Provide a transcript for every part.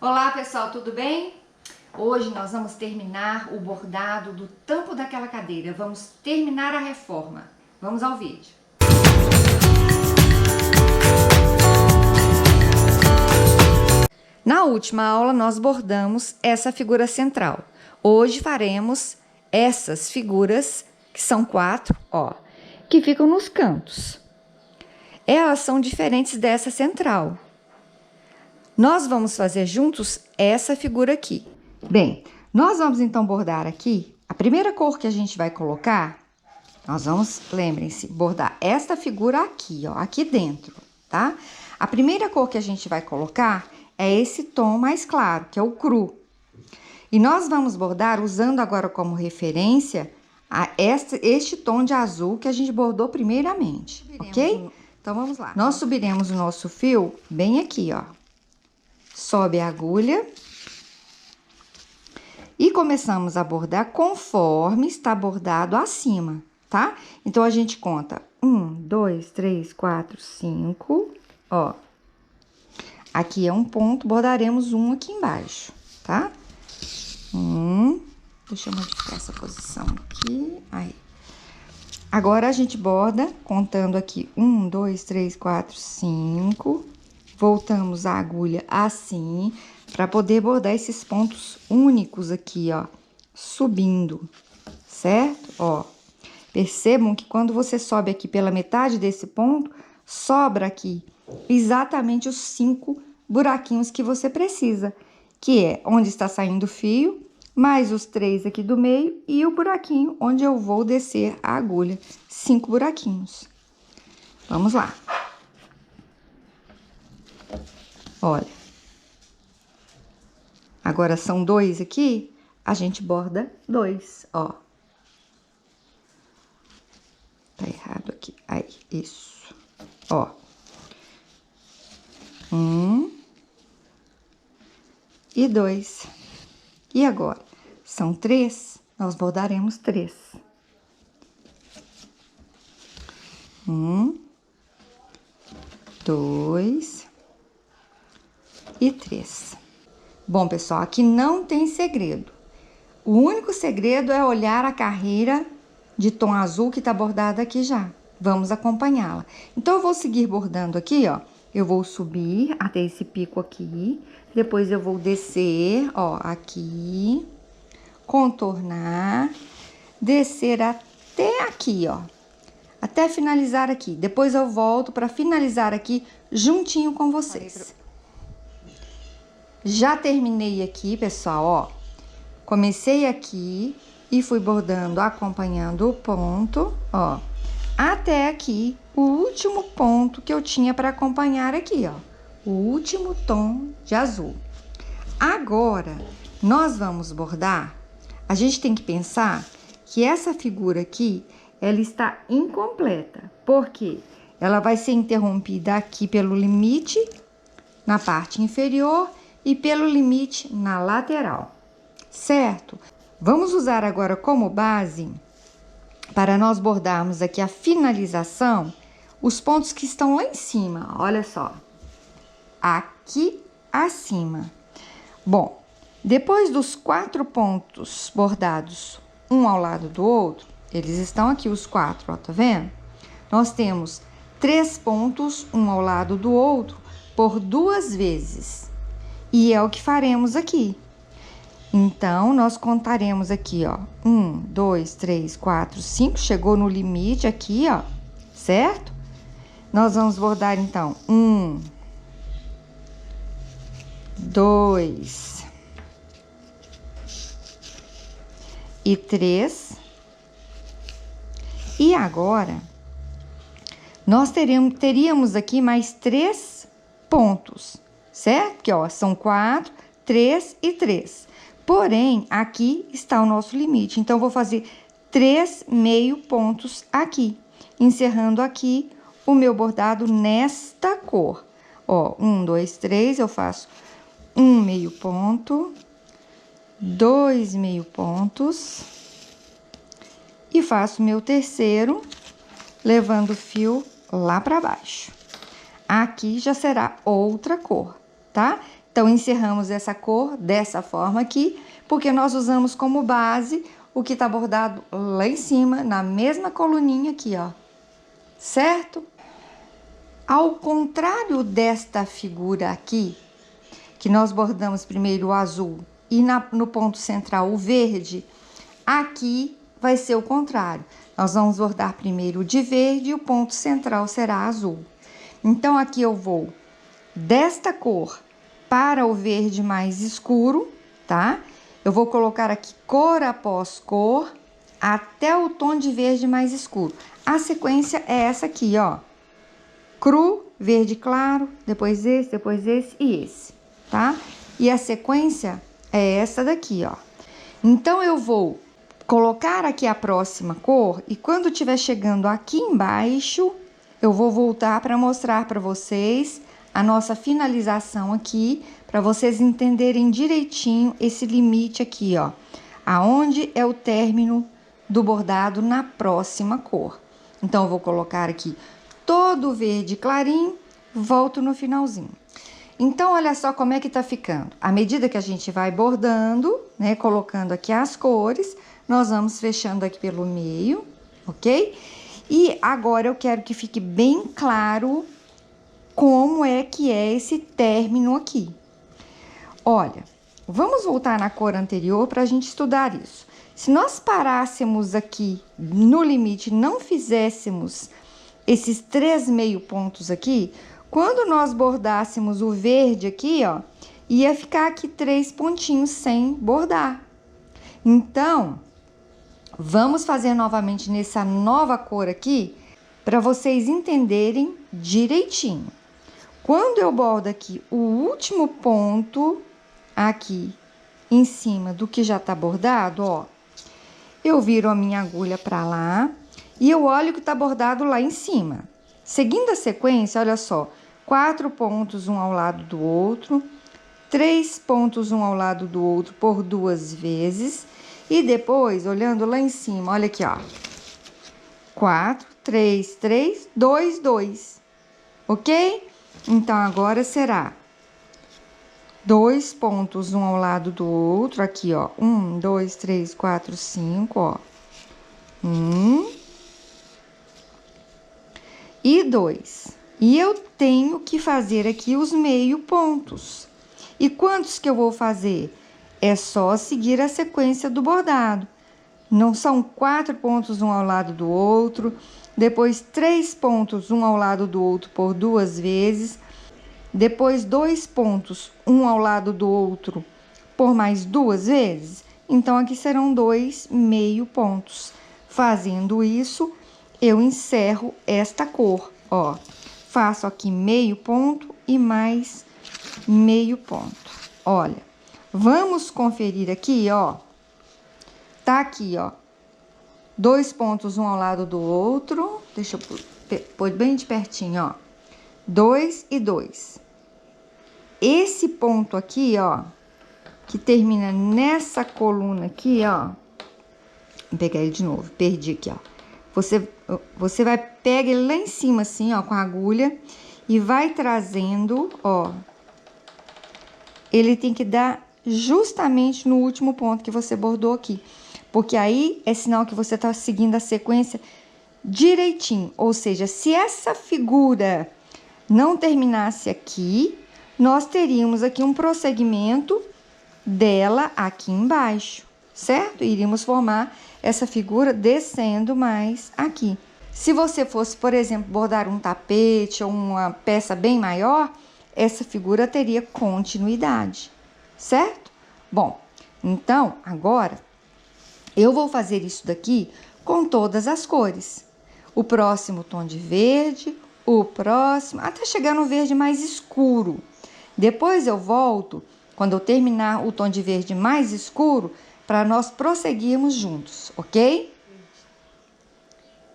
Olá pessoal, tudo bem? Hoje nós vamos terminar o bordado do tampo daquela cadeira. Vamos terminar a reforma. Vamos ao vídeo. Na última aula nós bordamos essa figura central. Hoje faremos essas figuras, que são 4, ó, que ficam nos cantos. Elas são diferentes dessa central. Nós vamos fazer juntos essa figura aqui. Bem, nós vamos então bordar aqui. A primeira cor que a gente vai colocar, nós vamos, lembrem-se, bordar esta figura aqui, ó, aqui dentro, tá? A primeira cor que a gente vai colocar é esse tom mais claro, que é o cru. E nós vamos bordar usando agora como referência este tom de azul que a gente bordou primeiramente, ok? Então, vamos lá. Nós subiremos o nosso fio bem aqui, ó. Sobe a agulha e começamos a bordar conforme está bordado acima, tá? Então, a gente conta 1, 2, 3, 4, 5, ó. Aqui é um ponto, bordaremos um aqui embaixo, tá? Deixa eu modificar essa posição aqui, aí. Agora, a gente borda contando aqui 1, 2, 3, 4, 5... Voltamos a agulha assim, para poder bordar esses pontos únicos aqui, ó, subindo, certo? Ó, percebam que quando você sobe aqui pela metade desse ponto, sobra aqui exatamente os 5 buraquinhos que você precisa, que é onde está saindo o fio, mais os 3 aqui do meio e o buraquinho onde eu vou descer a agulha, 5 buraquinhos. Vamos lá. Olha, agora são 2 aqui, a gente borda 2, ó. Tá errado aqui, aí, isso, ó. 1 e 2. E agora, são 3, nós bordaremos 3. 1, 2... e 3. Bom, pessoal, aqui não tem segredo. O único segredo é olhar a carreira de tom azul que tá bordada aqui já. Vamos acompanhá-la. Então, eu vou seguir bordando aqui, ó. Eu vou subir até esse pico aqui. Depois, eu vou descer, ó, aqui. Contornar. Descer até aqui, ó. Até finalizar aqui. Depois, eu volto para finalizar aqui juntinho com vocês. Já terminei aqui, pessoal, ó. Comecei aqui e fui bordando, acompanhando o ponto, ó. Até aqui, o último ponto que eu tinha para acompanhar aqui, ó. O último tom de azul. Agora, nós vamos bordar. A gente tem que pensar que essa figura aqui, ela está incompleta. Porque ela vai ser interrompida aqui pelo limite, na parte inferior, e pelo limite na lateral, certo? Vamos usar agora como base, para nós bordarmos aqui a finalização, os pontos que estão lá em cima, olha só. Aqui acima. Bom, depois dos 4 pontos bordados, um ao lado do outro, eles estão aqui os 4, ó, tá vendo? Nós temos 3 pontos, um ao lado do outro, por 2 vezes. E é o que faremos aqui. Então, nós contaremos aqui, ó. 1, 2, 3, 4, 5. Chegou no limite aqui, ó. Certo? Nós vamos bordar, então, 1, 2 e 3. E agora, nós teríamos aqui mais 3 pontos. Certo? Porque, ó, são 4, 3 e 3. Porém, aqui está o nosso limite. Então, eu vou fazer 3 meio pontos aqui. Encerrando aqui o meu bordado nesta cor. Ó, 1, 2, 3, eu faço 1 meio ponto, 2 meio pontos. E faço meu terceiro, levando o fio lá para baixo. Aqui já será outra cor, tá? Então, encerramos essa cor dessa forma aqui, porque nós usamos como base o que tá bordado lá em cima, na mesma coluninha aqui, ó. Certo? Ao contrário desta figura aqui, que nós bordamos primeiro o azul e no ponto central o verde, aqui vai ser o contrário. Nós vamos bordar primeiro o de verde e o ponto central será azul. Então, aqui eu vou desta cor para o verde mais escuro, tá? Eu vou colocar aqui cor após cor, até o tom de verde mais escuro. A sequência é essa aqui, ó. Cru, verde claro, depois esse e esse, tá? E a sequência é essa daqui, ó. Então, eu vou colocar aqui a próxima cor e quando estiver chegando aqui embaixo, eu vou voltar para mostrar para vocês a nossa finalização aqui, para vocês entenderem direitinho esse limite aqui, ó. Aonde é o término do bordado na próxima cor. Então, eu vou colocar aqui todo verde clarinho, volto no finalzinho. Então, olha só como é que tá ficando. À medida que a gente vai bordando, né, colocando aqui as cores, nós vamos fechando aqui pelo meio, ok? E agora eu quero que fique bem claro como é que é esse término aqui. Olha, vamos voltar na cor anterior para a gente estudar isso. Se nós parássemos aqui no limite, não fizéssemos esses 3 meio pontos aqui, quando nós bordássemos o verde aqui, ó, ia ficar aqui 3 pontinhos sem bordar. Então, vamos fazer novamente nessa nova cor aqui, para vocês entenderem direitinho. Quando eu bordo aqui o último ponto, aqui em cima do que já tá bordado, ó, eu viro a minha agulha para lá e eu olho o que tá bordado lá em cima. Seguindo a sequência, olha só, 4 pontos um ao lado do outro, 3 pontos um ao lado do outro por 2 vezes, e depois, olhando lá em cima, olha aqui, ó, 4, 3, 3, 2, 2, ok? Então, agora será 2 pontos um ao lado do outro, aqui, ó, 1, 2, 3, 4, 5, ó, 1 e 2. E eu tenho que fazer aqui os meio pontos. E quantos que eu vou fazer? É só seguir a sequência do bordado. Não são 4 pontos um ao lado do outro, depois 3 pontos um ao lado do outro por 2 vezes, depois 2 pontos um ao lado do outro por mais 2 vezes. Então, aqui serão 2 meio pontos. Fazendo isso, eu encerro esta cor, ó. Faço aqui meio ponto e mais meio ponto. Olha, vamos conferir aqui, ó. Tá aqui, ó. 2 pontos um ao lado do outro. Deixa eu pôr bem de pertinho, ó. 2 e 2. Esse ponto aqui, ó, que termina nessa coluna aqui, ó. Vou pegar ele de novo, perdi aqui, ó. Você vai pegar ele lá em cima, assim, ó, com a agulha e vai trazendo, ó. Ele tem que dar justamente no último ponto que você bordou aqui. Porque aí é sinal que você tá seguindo a sequência direitinho. Ou seja, se essa figura não terminasse aqui, nós teríamos aqui um prosseguimento dela aqui embaixo, certo? Iríamos formar essa figura descendo mais aqui. Se você fosse, por exemplo, bordar um tapete ou uma peça bem maior, essa figura teria continuidade, certo? Bom, então, agora, eu vou fazer isso daqui com todas as cores. O próximo tom de verde, o próximo, até chegar no verde mais escuro. Depois eu volto, quando eu terminar o tom de verde mais escuro, para nós prosseguirmos juntos, ok?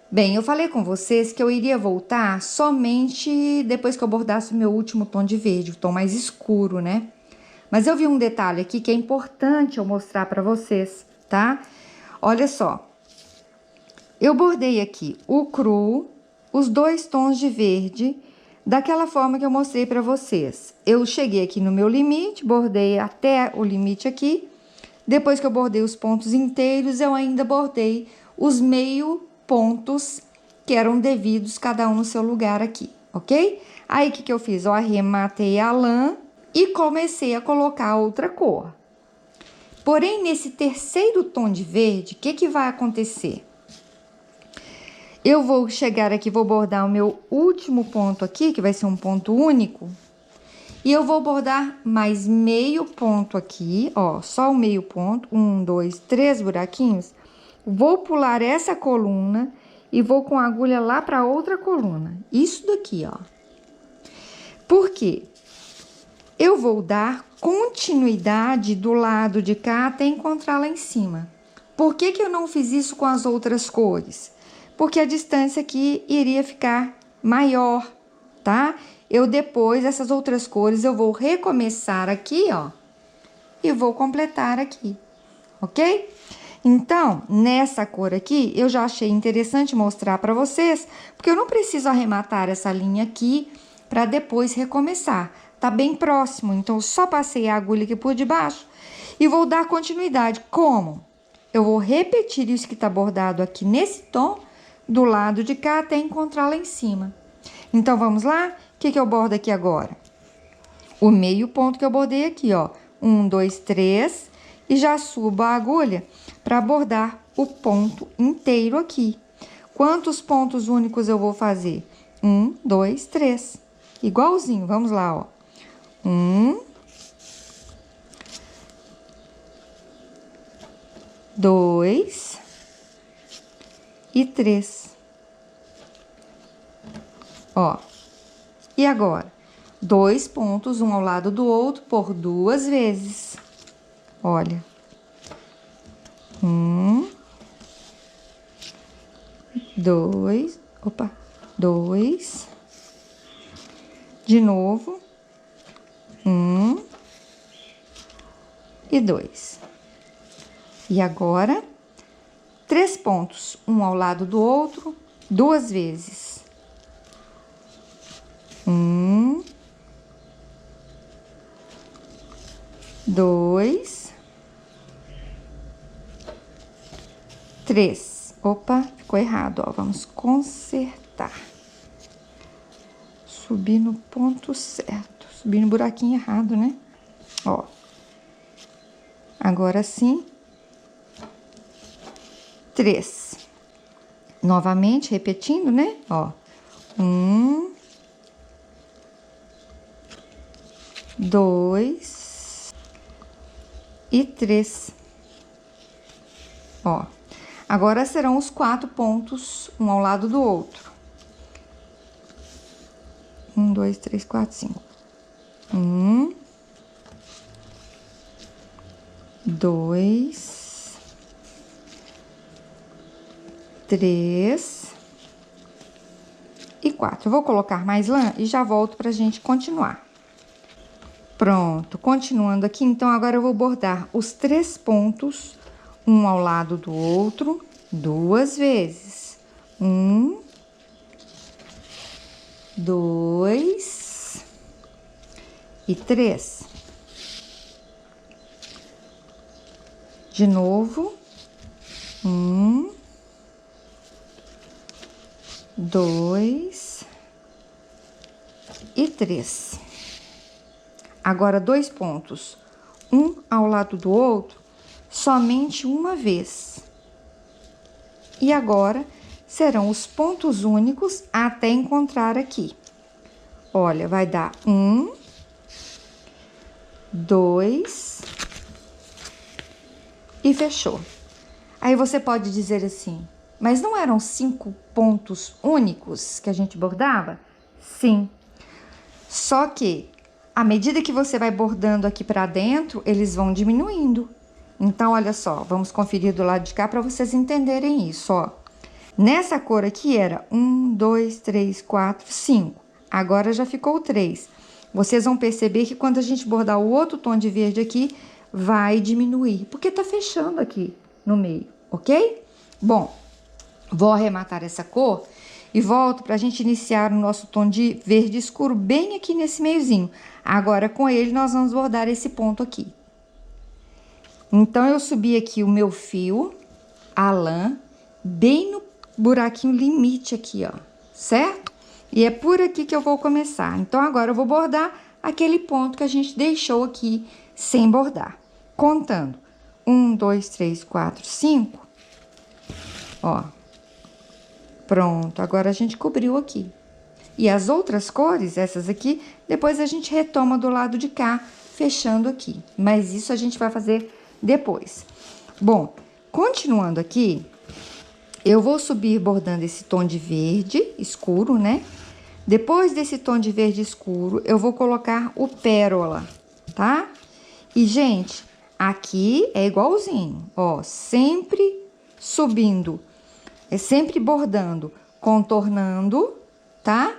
Bem, eu falei com vocês que eu iria voltar somente depois que eu bordasse o meu último tom de verde, o tom mais escuro, né? Mas eu vi um detalhe aqui que é importante eu mostrar para vocês, tá? Olha só, eu bordei aqui o cru, os 2 tons de verde, daquela forma que eu mostrei para vocês. Eu cheguei aqui no meu limite, bordei até o limite aqui. Depois que eu bordei os pontos inteiros, eu ainda bordei os meio pontos que eram devidos, cada um no seu lugar aqui, ok? Aí, o que eu fiz? Eu arrematei a lã e comecei a colocar outra cor. Porém, nesse terceiro tom de verde, o que vai acontecer? Eu vou chegar aqui, vou bordar o meu último ponto aqui, que vai ser um ponto único. E eu vou bordar mais meio ponto aqui, ó, só o meio ponto, 1, 2, 3 buraquinhos. Vou pular essa coluna e vou com a agulha lá para outra coluna. Isso daqui, ó. Por quê? Eu vou dar continuidade do lado de cá até encontrar lá em cima. Por que eu não fiz isso com as outras cores? Porque a distância aqui iria ficar maior, tá? Eu depois, essas outras cores, eu vou recomeçar aqui, ó, e vou completar aqui, ok? Então, nessa cor aqui, eu já achei interessante mostrar para vocês, porque eu não preciso arrematar essa linha aqui para depois recomeçar. Tá bem próximo, então eu só passei a agulha aqui por debaixo e vou dar continuidade. Como? Eu vou repetir isso que tá bordado aqui nesse tom, do lado de cá até encontrar lá em cima. Então, vamos lá? O que eu bordo aqui agora? O meio ponto que eu bordei aqui, ó. 1, 2, 3. E já subo a agulha para bordar o ponto inteiro aqui. Quantos pontos únicos eu vou fazer? 1, 2, 3. Igualzinho, vamos lá, ó. 1, 2 e 3. Ó. E agora, 2 pontos, um ao lado do outro, por 2 vezes. Olha. 1, 2, opa, 2. De novo. 1 e 2. E agora, 3 pontos, um ao lado do outro, 2 vezes. 1, 2, 3. Opa, ficou errado, ó. Vamos consertar. Subir no ponto certo. Subir no buraquinho errado, né? Ó. Agora sim. 3. Novamente, repetindo, né? Ó. 1, 2 e 3. Ó, agora serão os 4 pontos, um ao lado do outro. 1, 2, 3, 4, 5. 1, 2, 3 e 4. Eu vou colocar mais lã e já volto pra gente continuar. Pronto, continuando aqui, então agora eu vou bordar os 3 pontos, um ao lado do outro, 2 vezes. 1, 2 e 3. De novo. 1, 2 e 3. Agora, 2 pontos, um ao lado do outro, somente uma vez. E agora, serão os pontos únicos até encontrar aqui. Olha, vai dar 1, 2 e fechou. Aí, você pode dizer assim, mas não eram 5 pontos únicos que a gente bordava? Sim. Só que, à medida que você vai bordando aqui pra dentro, eles vão diminuindo. Então, olha só, vamos conferir do lado de cá para vocês entenderem isso, ó. Nessa cor aqui era 1, 2, 3, 4, 5. Agora já ficou 3. Vocês vão perceber que quando a gente bordar o outro tom de verde aqui, vai diminuir, porque tá fechando aqui no meio, ok? Bom, vou arrematar essa cor e volto pra gente iniciar o nosso tom de verde escuro bem aqui nesse meiozinho. Agora, com ele, nós vamos bordar esse ponto aqui. Então, eu subi aqui o meu fio, a lã, bem no buraquinho limite aqui, ó, certo? E é por aqui que eu vou começar. Então, agora eu vou bordar aquele ponto que a gente deixou aqui sem bordar. Contando. 1, 2, 3, 4, 5. Ó. Pronto. Agora a gente cobriu aqui. E as outras cores, essas aqui, depois a gente retoma do lado de cá, fechando aqui. Mas isso a gente vai fazer depois. Bom, continuando aqui, eu vou subir bordando esse tom de verde escuro, né? Depois desse tom de verde escuro, eu vou colocar o pérola, tá? E, gente, aqui é igualzinho, ó, sempre subindo, sempre bordando, contornando, tá?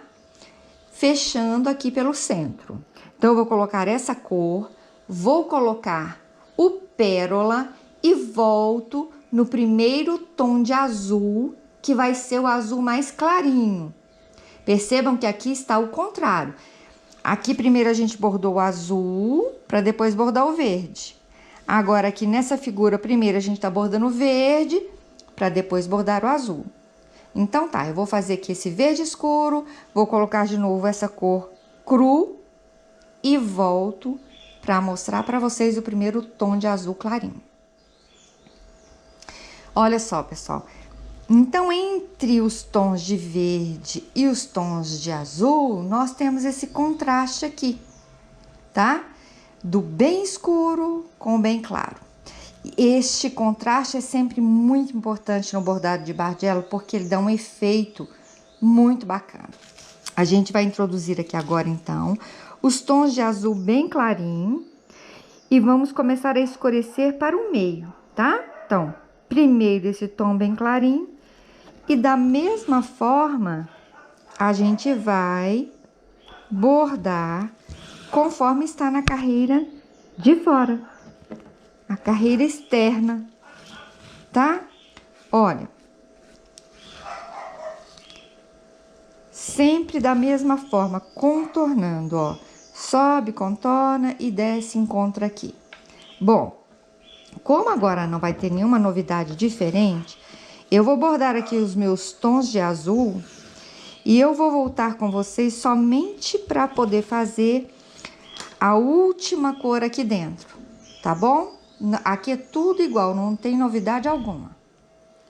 Fechando aqui pelo centro. Então, eu vou colocar essa cor, vou colocar o pérola e volto no primeiro tom de azul, que vai ser o azul mais clarinho. Percebam que aqui está o contrário. Aqui primeiro a gente bordou o azul, para depois bordar o verde. Agora, aqui nessa figura, primeiro a gente tá bordando o verde, para depois bordar o azul. Então, tá, eu vou fazer aqui esse verde escuro, vou colocar de novo essa cor cru e volto para mostrar para vocês o primeiro tom de azul clarinho. Olha só, pessoal. Então, entre os tons de verde e os tons de azul, nós temos esse contraste aqui, tá? Do bem escuro com o bem claro. Este contraste é sempre muito importante no bordado de bardelo, porque ele dá um efeito muito bacana. A gente vai introduzir aqui agora, então, os tons de azul bem clarinho e vamos começar a escurecer para o meio, tá? Então, primeiro esse tom bem clarinho e da mesma forma a gente vai bordar conforme está na carreira de fora, a carreira externa, tá? Olha, sempre da mesma forma, contornando, ó, sobe, contorna e desce, encontra aqui. Bom, como agora não vai ter nenhuma novidade diferente, eu vou bordar aqui os meus tons de azul e eu vou voltar com vocês somente para poder fazer a última cor aqui dentro, tá bom? Aqui é tudo igual, não tem novidade alguma.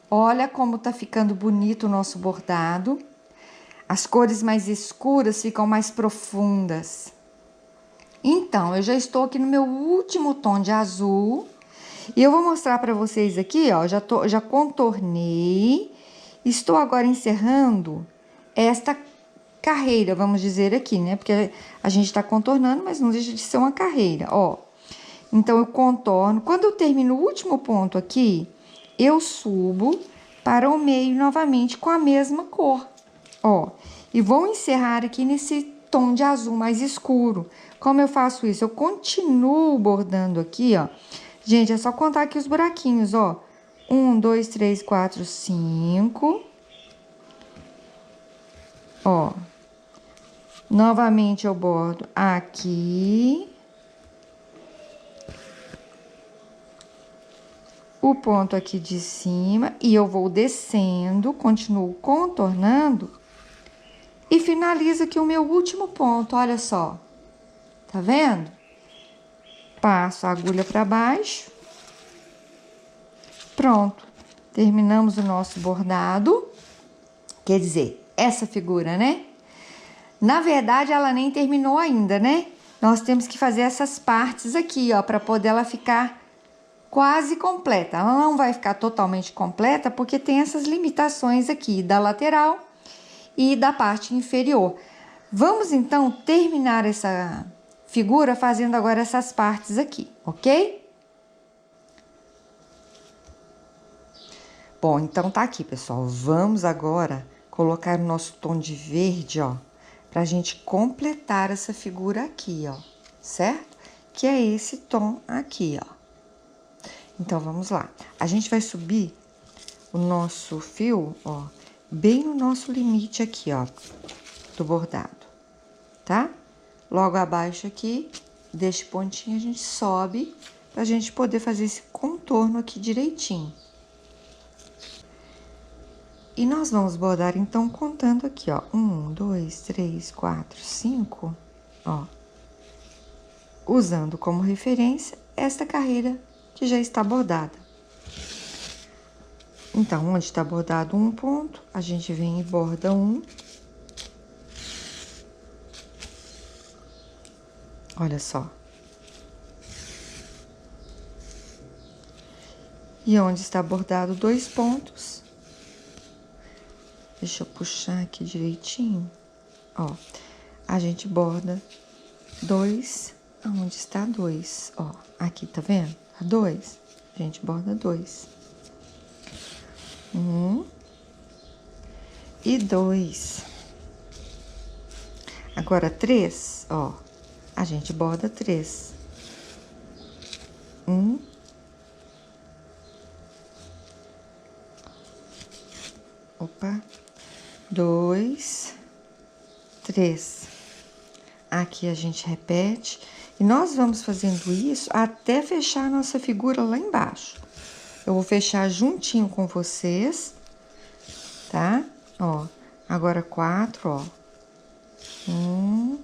Olha como tá ficando bonito o nosso bordado. As cores mais escuras ficam mais profundas. Então, eu já estou aqui no meu último tom de azul. E eu vou mostrar para vocês aqui, ó, já contornei. Estou agora encerrando esta carreira, vamos dizer aqui, né? Porque a gente tá contornando, mas não deixa de ser uma carreira, ó. Então, eu contorno. Quando eu termino o último ponto aqui, eu subo para o meio novamente com a mesma cor, ó. E vou encerrar aqui nesse tom de azul mais escuro. Como eu faço isso? Eu continuo bordando aqui, ó. Gente, é só contar aqui os buraquinhos, ó. 1, 2, 3, 4, 5. Ó. Novamente eu bordo aqui. O ponto aqui de cima. E eu vou descendo, continuo contornando. E finalizo aqui o meu último ponto, olha só. Tá vendo? Passo a agulha para baixo. Pronto. Terminamos o nosso bordado. Quer dizer, essa figura, né? Na verdade, ela nem terminou ainda, né? Nós temos que fazer essas partes aqui, ó, para poder ela ficar quase completa. Ela não vai ficar totalmente completa, porque tem essas limitações aqui da lateral e da parte inferior. Vamos, então, terminar essa figura fazendo agora essas partes aqui, ok? Bom, então tá aqui, pessoal. Vamos agora colocar o nosso tom de verde, ó, pra gente completar essa figura aqui, ó, certo? Que é esse tom aqui, ó. Então, vamos lá. A gente vai subir o nosso fio, ó, bem no nosso limite aqui, ó, do bordado, tá? Logo abaixo aqui, deste pontinho, a gente sobe pra gente poder fazer esse contorno aqui direitinho. E nós vamos bordar, então, contando aqui, ó, 1, 2, 3, 4, 5, ó, usando como referência esta carreira que já está bordada. Então, onde está bordado um ponto, a gente vem e borda um. Olha só. E onde está bordado 2 pontos, deixa eu puxar aqui direitinho, ó, a gente borda 2, aonde está 2, ó, aqui, tá vendo? A 2, a gente borda 2. 1 e 2. Agora, 3, ó, a gente borda 3. 1. Opa. 2, 3. Aqui a gente repete. E nós vamos fazendo isso até fechar a nossa figura lá embaixo. Eu vou fechar juntinho com vocês, tá? Ó, agora 4, ó. 1,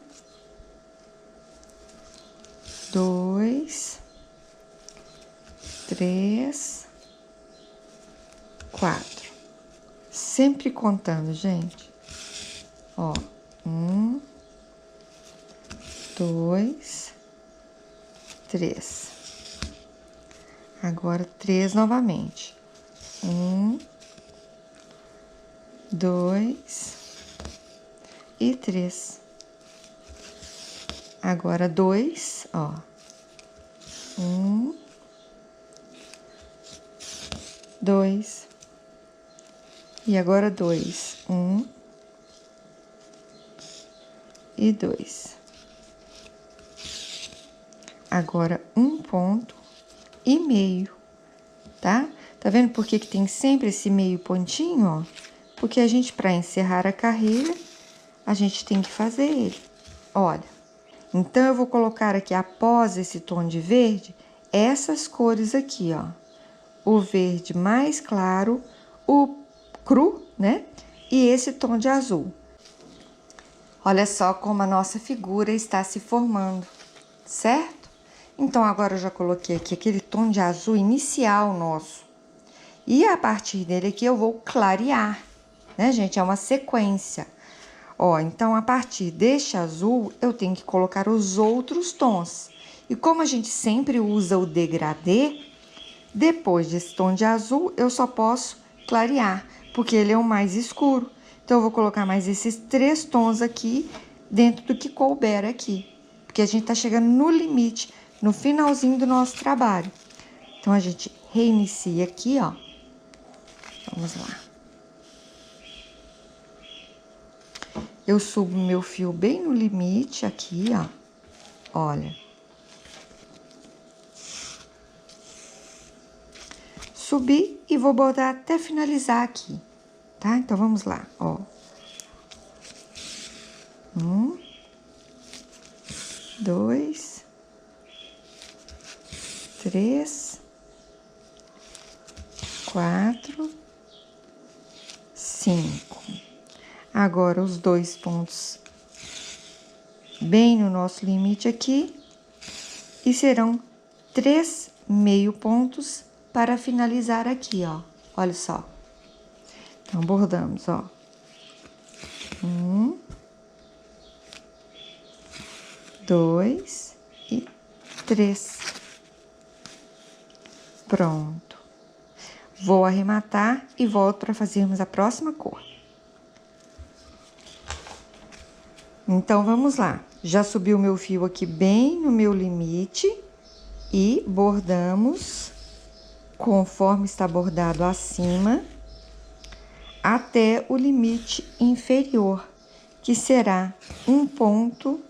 2, 3, 4. Sempre contando, gente. Ó, 1, 2, 3. Agora 3 novamente. 1, 2 e 3. Agora 2, ó. 1, 2. E agora 2. 1 e 2. Agora 1 ponto e meio, tá? Tá vendo por que tem sempre esse meio pontinho, ó? Porque a gente, para encerrar a carreira, a gente tem que fazer ele. Olha, então eu vou colocar aqui, após esse tom de verde, essas cores aqui, ó. O verde mais claro, o cru, né? E esse tom de azul. Olha só como a nossa figura está se formando, certo? Então, agora eu já coloquei aqui aquele tom de azul inicial nosso. E a partir dele aqui eu vou clarear, né, gente? É uma sequência. Ó, então, a partir deste azul, eu tenho que colocar os outros tons. E como a gente sempre usa o degradê, depois desse tom de azul, eu só posso clarear, porque ele é o mais escuro. Então, eu vou colocar mais esses 3 tons aqui, dentro do que couber aqui. Porque a gente tá chegando no limite, no finalzinho do nosso trabalho. Então, a gente reinicia aqui, ó. Vamos lá. Eu subo meu fio bem no limite aqui, ó. Olha. Subi e vou bordar até finalizar aqui, tá? Então, vamos lá, ó. 1, 2, 3, 4, 5. Agora, os 2 pontos bem no nosso limite aqui. E serão 3 meio pontos para finalizar aqui, ó. Olha só. Então, bordamos, ó. 1, 2 e 3. Pronto. Vou arrematar e volto para fazermos a próxima cor. Então, vamos lá. Já subi o meu fio aqui bem no meu limite e bordamos conforme está bordado acima até o limite inferior, que será 1 ponto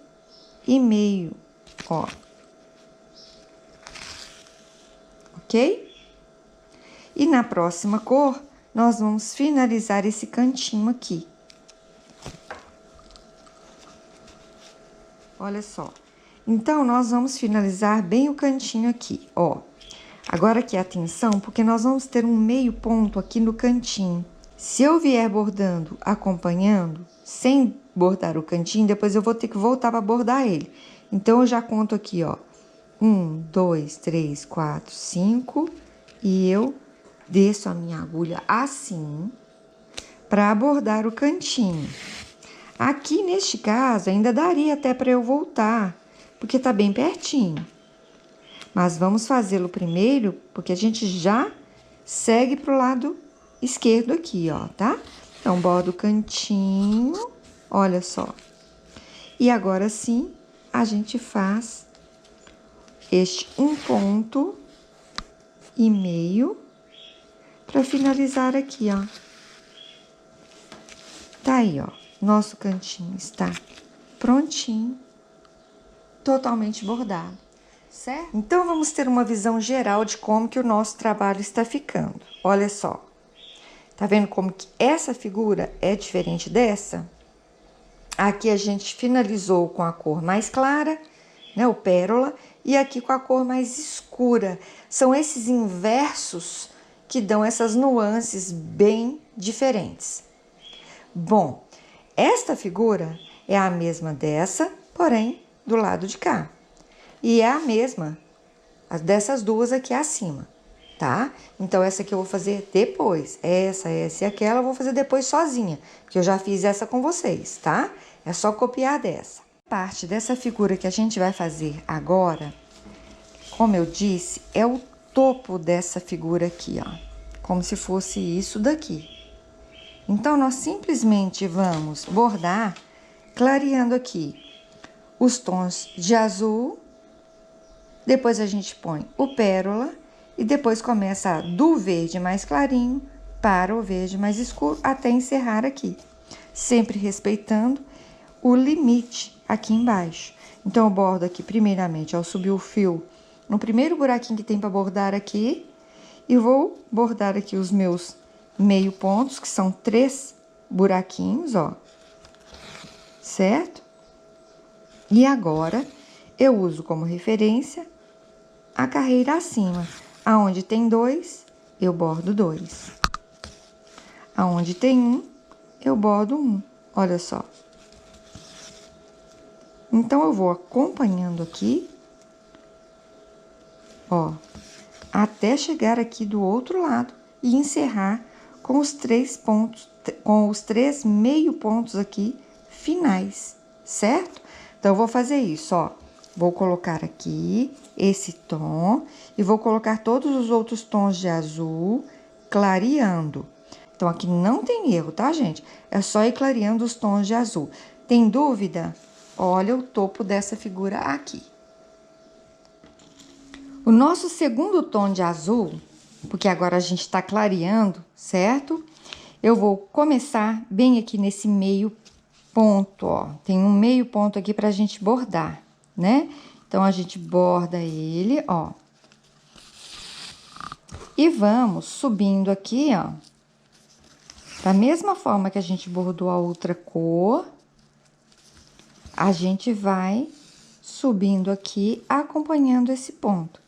e meio, ó. Ok? E na próxima cor, nós vamos finalizar esse cantinho aqui. Olha só. Então, nós vamos finalizar bem o cantinho aqui, ó. Agora aqui, atenção, porque nós vamos ter um meio ponto aqui no cantinho. Se eu vier bordando, acompanhando, sem bordar o cantinho, depois eu vou ter que voltar para bordar ele. Então, eu já conto aqui, ó. 1, 2, 3, 4, 5. E eu desço a minha agulha assim, para bordar o cantinho. Aqui, neste caso, ainda daria até para eu voltar, porque tá bem pertinho. Mas vamos fazê-lo primeiro, porque a gente já segue pro lado esquerdo aqui, ó, tá? Então, bordo o cantinho, olha só. E agora sim, a gente faz este 1,5 ponto para finalizar aqui, ó. Tá aí, ó. Nosso cantinho está prontinho, totalmente bordado, certo? Então, vamos ter uma visão geral de como que o nosso trabalho está ficando. Olha só. Tá vendo como que essa figura é diferente dessa? Aqui a gente finalizou com a cor mais clara, né, o pérola, e aqui com a cor mais escura. São esses inversos que dão essas nuances bem diferentes. Bom, esta figura é a mesma dessa, porém do lado de cá. E é a mesma dessas duas aqui acima, tá? Então, essa aqui eu vou fazer depois. Essa e aquela eu vou fazer depois sozinha, porque eu já fiz essa com vocês, tá? É só copiar dessa. Parte dessa figura que a gente vai fazer agora, como eu disse, é o topo dessa figura aqui, ó. Como se fosse isso daqui. Então, nós simplesmente vamos bordar clareando aqui os tons de azul. Depois a gente põe o pérola e depois começa do verde mais clarinho para o verde mais escuro até encerrar aqui. Sempre respeitando o limite aqui embaixo. Então, eu bordo aqui primeiramente, ao subir o fio, no primeiro buraquinho que tem para bordar aqui, e vou bordar aqui os meus meio pontos, que são 3 buraquinhos, ó. Certo? E agora, eu uso como referência a carreira acima. Aonde tem 2, eu bordo 2. Aonde tem 1, eu bordo 1. Olha só. Então, eu vou acompanhando aqui, ó, até chegar aqui do outro lado e encerrar com os 3 pontos, com os 3 meio pontos aqui finais, certo? Então, eu vou fazer isso, ó. Vou colocar aqui esse tom e vou colocar todos os outros tons de azul clareando. Então, aqui não tem erro, tá, gente? É só ir clareando os tons de azul. Tem dúvida? Olha o topo dessa figura aqui. O nosso segundo tom de azul, porque agora a gente tá clareando, certo? Eu vou começar bem aqui nesse meio ponto, ó. Tem um meio ponto aqui pra gente bordar, né? Então, a gente borda ele, ó. E vamos subindo aqui, ó. Da mesma forma que a gente bordou a outra cor, a gente vai subindo aqui, acompanhando esse ponto.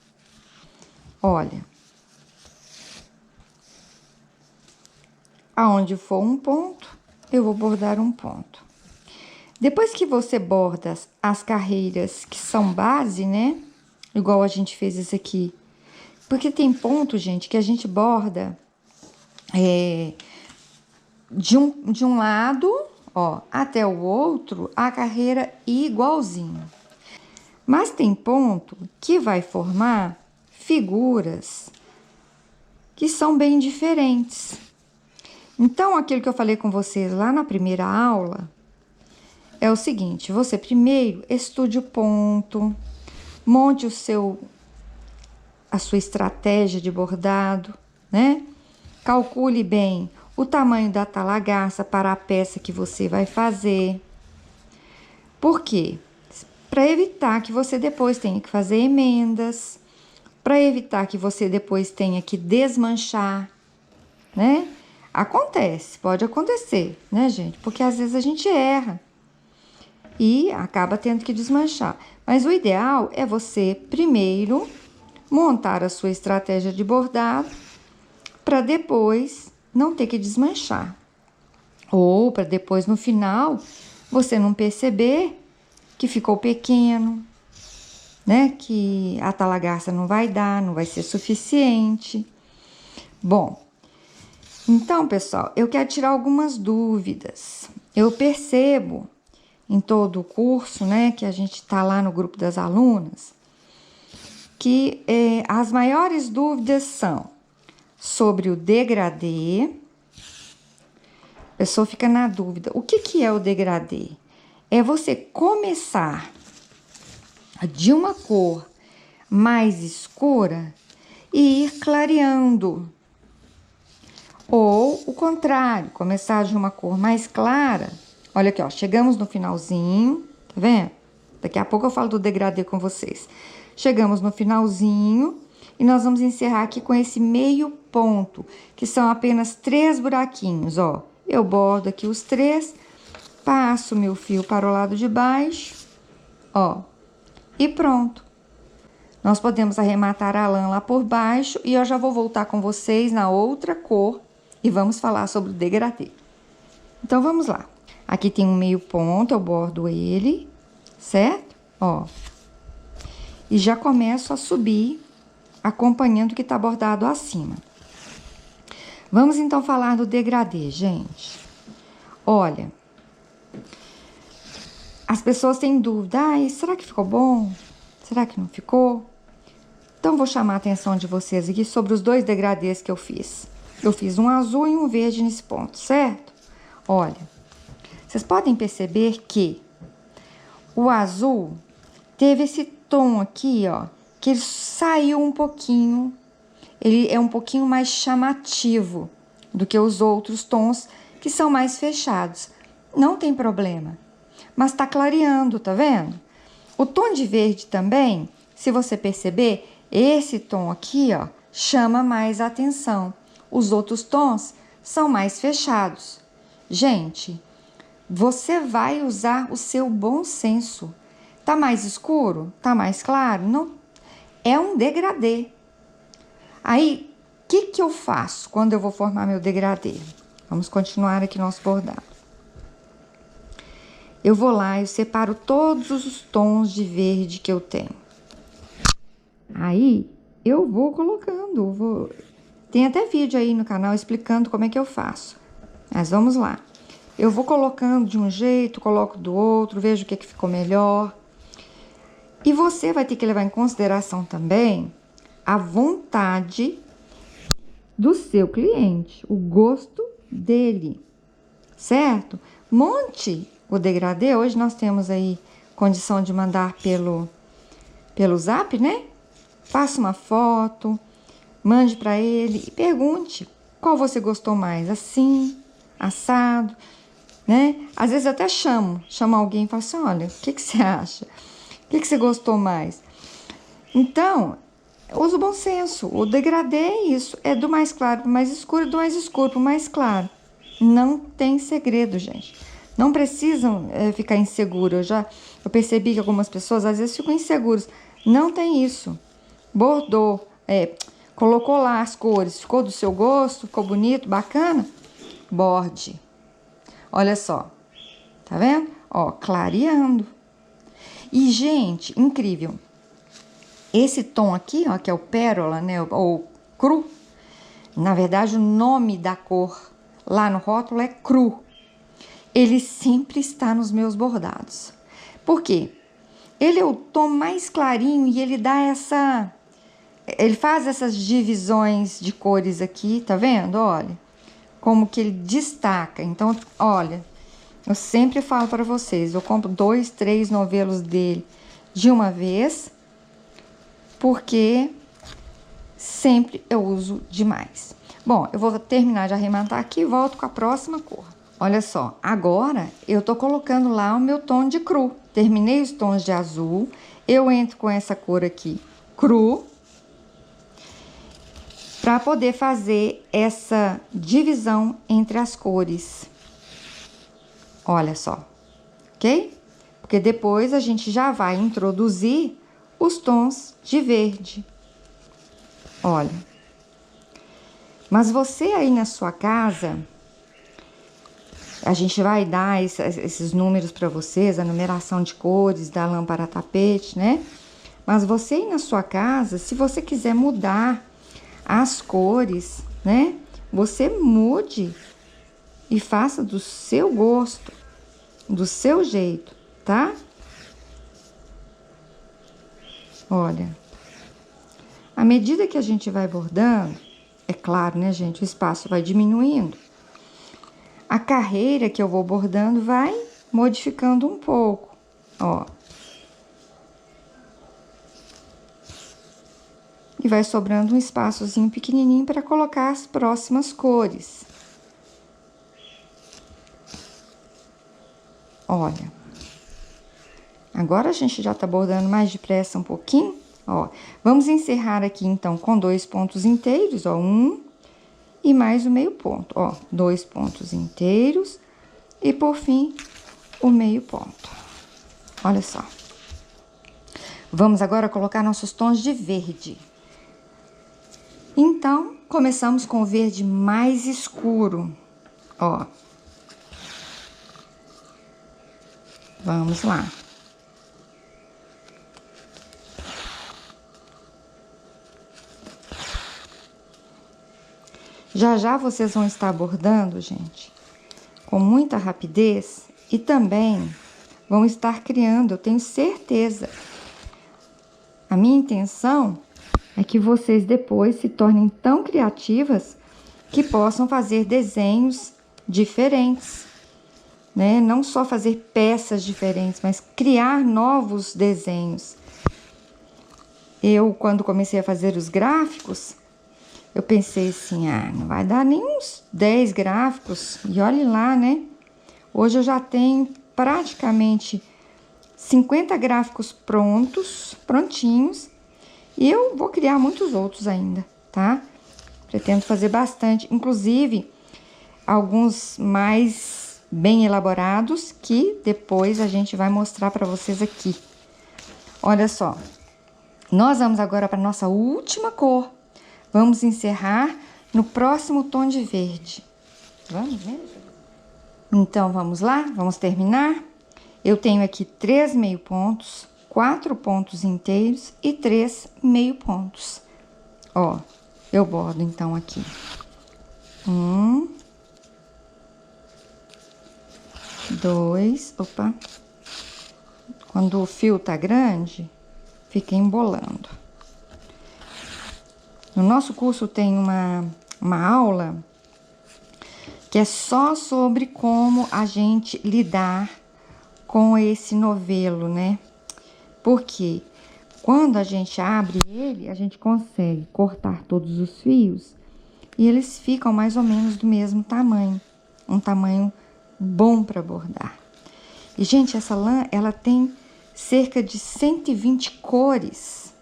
Olha. Aonde for um ponto, eu vou bordar um ponto. Depois que você borda as carreiras que são base, né? Igual a gente fez esse aqui. Porque tem ponto, gente, que a gente borda de um lado, ó, até o outro, a carreira igualzinho. Mas tem ponto que vai formar figuras que são bem diferentes. Então, aquilo que eu falei com vocês lá na primeira aula é o seguinte: você primeiro estude o ponto, monte a sua estratégia de bordado, né? Calcule bem o tamanho da talagaça para a peça que você vai fazer. Por quê? Para evitar que você depois tenha que fazer emendas, para evitar que você depois tenha que desmanchar, né? Acontece, pode acontecer, né, gente? Porque às vezes a gente erra e acaba tendo que desmanchar. Mas o ideal é você primeiro montar a sua estratégia de bordado para depois não ter que desmanchar. Ou para depois, no final, você não perceber que ficou pequeno, né? Que a talagarça não vai dar, não vai ser suficiente. Bom, então, pessoal, eu quero tirar algumas dúvidas. Eu percebo em todo o curso, né, que a gente está lá no grupo das alunas, que as maiores dúvidas são sobre o degradê. A pessoa fica na dúvida, o que é o degradê? É você começar de uma cor mais escura e ir clareando. Ou o contrário, começar de uma cor mais clara. Olha aqui, ó, chegamos no finalzinho, tá vendo? Daqui a pouco eu falo do degradê com vocês. Chegamos no finalzinho e nós vamos encerrar aqui com esse meio ponto, que são apenas 3 buraquinhos, ó. Eu bordo aqui os 3, passo meu fio para o lado de baixo, ó, e pronto. Nós podemos arrematar a lã lá por baixo e eu já vou voltar com vocês na outra cor e vamos falar sobre o degradê. Então, vamos lá. Aqui tem um meio ponto, eu bordo ele, certo? Ó. E já começo a subir, acompanhando o que tá bordado acima. Vamos, então, falar do degradê, gente. Olha, as pessoas têm dúvida. Ai, será que ficou bom? Será que não ficou? Então, vou chamar a atenção de vocês aqui sobre os 2 degradês que eu fiz. Eu fiz um azul e um verde nesse ponto, certo? Olha, vocês podem perceber que o azul teve esse tom aqui, ó, que ele saiu um pouquinho, ele é um pouquinho mais chamativo do que os outros tons que são mais fechados. Não tem problema, mas tá clareando, tá vendo? O tom de verde também, se você perceber, esse tom aqui, ó, chama mais atenção. Os outros tons são mais fechados. Gente, você vai usar o seu bom senso. Tá mais escuro? Tá mais claro? Não. É um degradê. Aí, o que eu faço quando eu vou formar meu degradê? Vamos continuar aqui nosso bordado. Eu vou lá, eu separo todos os tons de verde que eu tenho. Aí, eu vou colocando, Tem até vídeo aí no canal explicando como é que eu faço. Mas vamos lá. Eu vou colocando de um jeito, coloco do outro, vejo o que ficou melhor. E você vai ter que levar em consideração também a vontade do seu cliente, o gosto dele, certo? Monte o degradê. Hoje nós temos aí condição de mandar pelo Zap, né? Faça uma foto, mande para ele e pergunte qual você gostou mais, assim, assado, né? Às vezes eu até chamo alguém e falo assim, olha, o que você acha? O que você gostou mais? Então, usa o bom senso. O degradê é isso, é do mais claro para o mais escuro e do mais escuro para o mais claro. Não tem segredo, gente. Não precisam ficar inseguros. Eu percebi que algumas pessoas às vezes ficam inseguras. Não tem isso. Bordou, colocou lá as cores, ficou do seu gosto, ficou bonito, bacana? Borde. Olha só, tá vendo? Ó, clareando. E, gente, incrível. Esse tom aqui, ó, que é o pérola, né, ou cru, na verdade o nome da cor lá no rótulo é cru. Ele sempre está nos meus bordados. Por quê? Ele é o tom mais clarinho e ele dá ele faz essas divisões de cores aqui, tá vendo? Olha, como que ele destaca. Então, olha, eu sempre falo para vocês, eu compro 2, 3 novelos dele de uma vez, porque sempre eu uso demais. Bom, eu vou terminar de arrematar aqui e volto com a próxima cor. Olha só, agora eu tô colocando lá o meu tom de cru. Terminei os tons de azul, eu entro com essa cor aqui, cru, para poder fazer essa divisão entre as cores. Olha só, ok? Porque depois a gente já vai introduzir os tons de verde. Olha. Mas você aí na sua casa, a gente vai dar esses números para vocês, a numeração de cores da lâmpada tapete, né? Mas você aí na sua casa, se você quiser mudar as cores, né? Você mude e faça do seu gosto, do seu jeito, tá? Olha, à medida que a gente vai bordando, é claro, né, gente, o espaço vai diminuindo. A carreira que eu vou bordando vai modificando um pouco, ó. E vai sobrando um espaçozinho pequenininho para colocar as próximas cores. Olha. Agora a gente já tá bordando mais depressa um pouquinho, ó. Vamos encerrar aqui, então, com 2 pontos inteiros, ó. 1 e mais o meio ponto, ó. 2 pontos inteiros e, por fim, o meio ponto. Olha só. Vamos agora colocar nossos tons de verde. Então, começamos com o verde mais escuro, ó. Vamos lá. Já já vocês vão estar bordando, gente, com muita rapidez e também vão estar criando, eu tenho certeza. A minha intenção é que vocês depois se tornem tão criativas que possam fazer desenhos diferentes, né? Não só fazer peças diferentes, mas criar novos desenhos. Eu, quando comecei a fazer os gráficos, eu pensei assim, não vai dar nem uns 10 gráficos. E olhe lá, né? Hoje eu já tenho praticamente 50 gráficos prontinhos. E eu vou criar muitos outros ainda, tá? Pretendo fazer bastante, inclusive alguns mais bem elaborados que depois a gente vai mostrar para vocês aqui. Olha só, nós vamos agora para nossa última cor. Vamos encerrar no próximo tom de verde. Vamos mesmo? Então, vamos lá? Vamos terminar? Eu tenho aqui 3 meio pontos, 4 pontos inteiros e 3 meio pontos. Ó, eu bordo então aqui. 1, 2, opa. Quando o fio tá grande, fica embolando. No nosso curso tem uma aula que é só sobre como a gente lidar com esse novelo, né? Porque quando a gente abre ele, a gente consegue cortar todos os fios e eles ficam mais ou menos do mesmo tamanho. Um tamanho bom para bordar. E, gente, essa lã, ela tem cerca de 120 cores.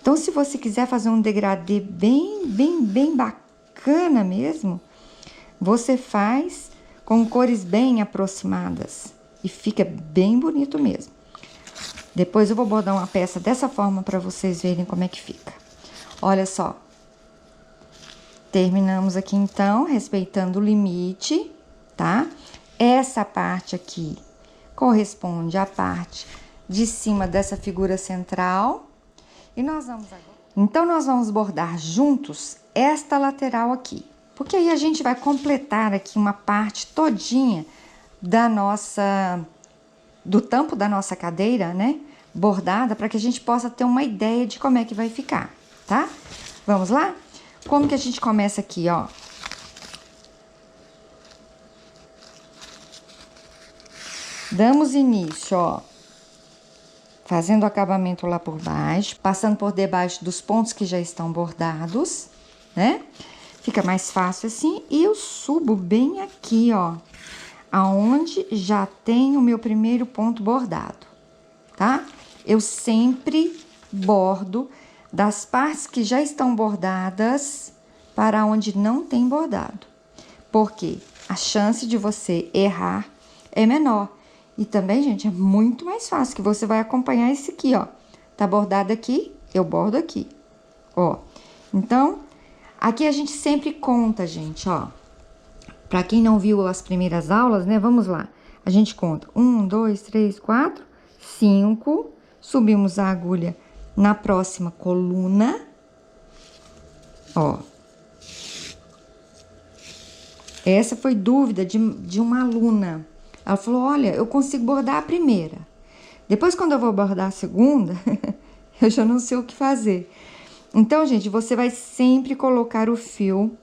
Então, se você quiser fazer um degradê bem bacana mesmo, você faz com cores bem aproximadas e fica bem bonito mesmo. Depois eu vou bordar uma peça dessa forma para vocês verem como é que fica. Olha só. Terminamos aqui então, respeitando o limite, tá? Essa parte aqui corresponde à parte de cima dessa figura central. E nós vamos agora... Então, nós vamos bordar juntos esta lateral aqui. Porque aí a gente vai completar aqui uma parte todinha do tampo da nossa cadeira, né? Bordada, para que a gente possa ter uma ideia de como é que vai ficar, tá? Vamos lá? Como que a gente começa aqui, ó? Damos início, ó. Fazendo o acabamento lá por baixo, passando por debaixo dos pontos que já estão bordados, né? Fica mais fácil assim. E eu subo bem aqui, ó, aonde já tem o meu primeiro ponto bordado, tá? Eu sempre bordo das partes que já estão bordadas para onde não tem bordado. Porque a chance de você errar é menor. E também, gente, é muito mais fácil, que você vai acompanhar esse aqui, ó. Tá bordado aqui, eu bordo aqui, ó. Então, aqui a gente sempre conta, gente, ó. Pra quem não viu as primeiras aulas, né, vamos lá. A gente conta 1, 2, 3, 4, 5. Subimos a agulha na próxima coluna, ó. Essa foi dúvida de uma aluna. Ela falou, olha, eu consigo bordar a primeira. Depois, quando eu vou bordar a segunda, eu já não sei o que fazer. Então, gente, você vai sempre colocar o fio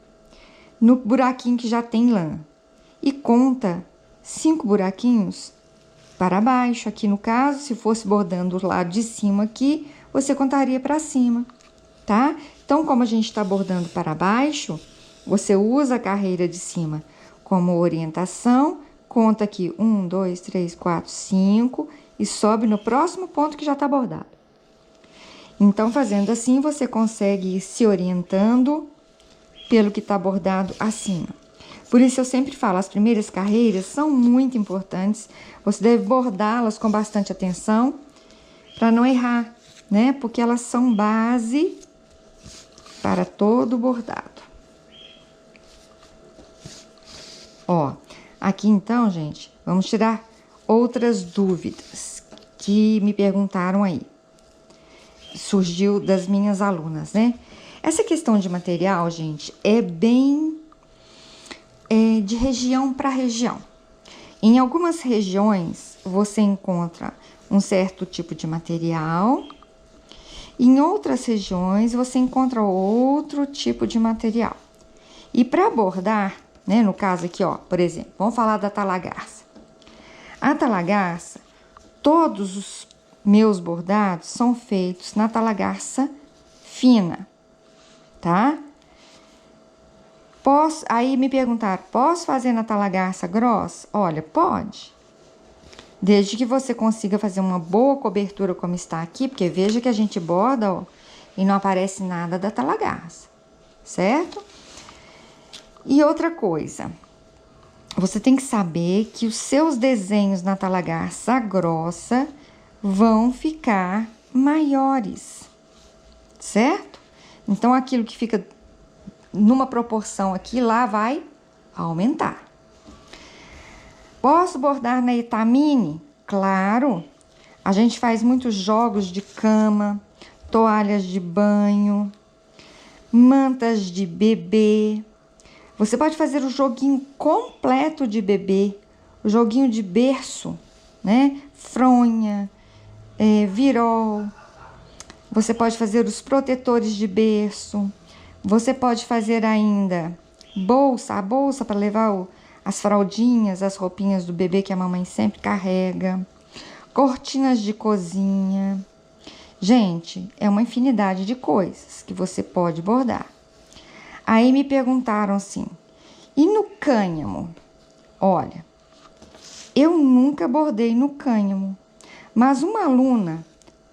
no buraquinho que já tem lã. E conta 5 buraquinhos para baixo. Aqui, no caso, se fosse bordando o lado de cima aqui, você contaria para cima, tá? Então, como a gente está bordando para baixo, você usa a carreira de cima como orientação, conta aqui 1, 2, 3, 4, 5 e sobe no próximo ponto que já está bordado. Então, fazendo assim, você consegue ir se orientando pelo que está bordado acima. Por isso, eu sempre falo, as primeiras carreiras são muito importantes. Você deve bordá-las com bastante atenção para não errar, né? Porque elas são base para todo bordado. Ó, aqui então, gente, vamos tirar outras dúvidas que me perguntaram aí. Surgiu das minhas alunas, né? Essa questão de material, gente, é bem de região para região. Em algumas regiões, você encontra um certo tipo de material. Em outras regiões, você encontra outro tipo de material. E para bordar, né, no caso aqui, ó, por exemplo, vamos falar da talagarça. A talagarça, todos os meus bordados são feitos na talagarça fina, tá? Aí me perguntaram, posso fazer na talagarça grossa? Olha, pode. Desde que você consiga fazer uma boa cobertura como está aqui, porque veja que a gente borda, ó, e não aparece nada da talagarça, certo? E outra coisa, você tem que saber que os seus desenhos na talagarça grossa vão ficar maiores, certo? Então, aquilo que fica numa proporção aqui, lá vai aumentar. Posso bordar na etamine? Claro, a gente faz muitos jogos de cama, toalhas de banho, mantas de bebê. Você pode fazer o joguinho completo de bebê, o joguinho de berço, né? Fronha, virol. Você pode fazer os protetores de berço. Você pode fazer ainda a bolsa para levar as fraldinhas, as roupinhas do bebê que a mamãe sempre carrega. Cortinas de cozinha. Gente, é uma infinidade de coisas que você pode bordar. Aí me perguntaram assim, e no cânhamo? Olha, eu nunca bordei no cânhamo, mas uma aluna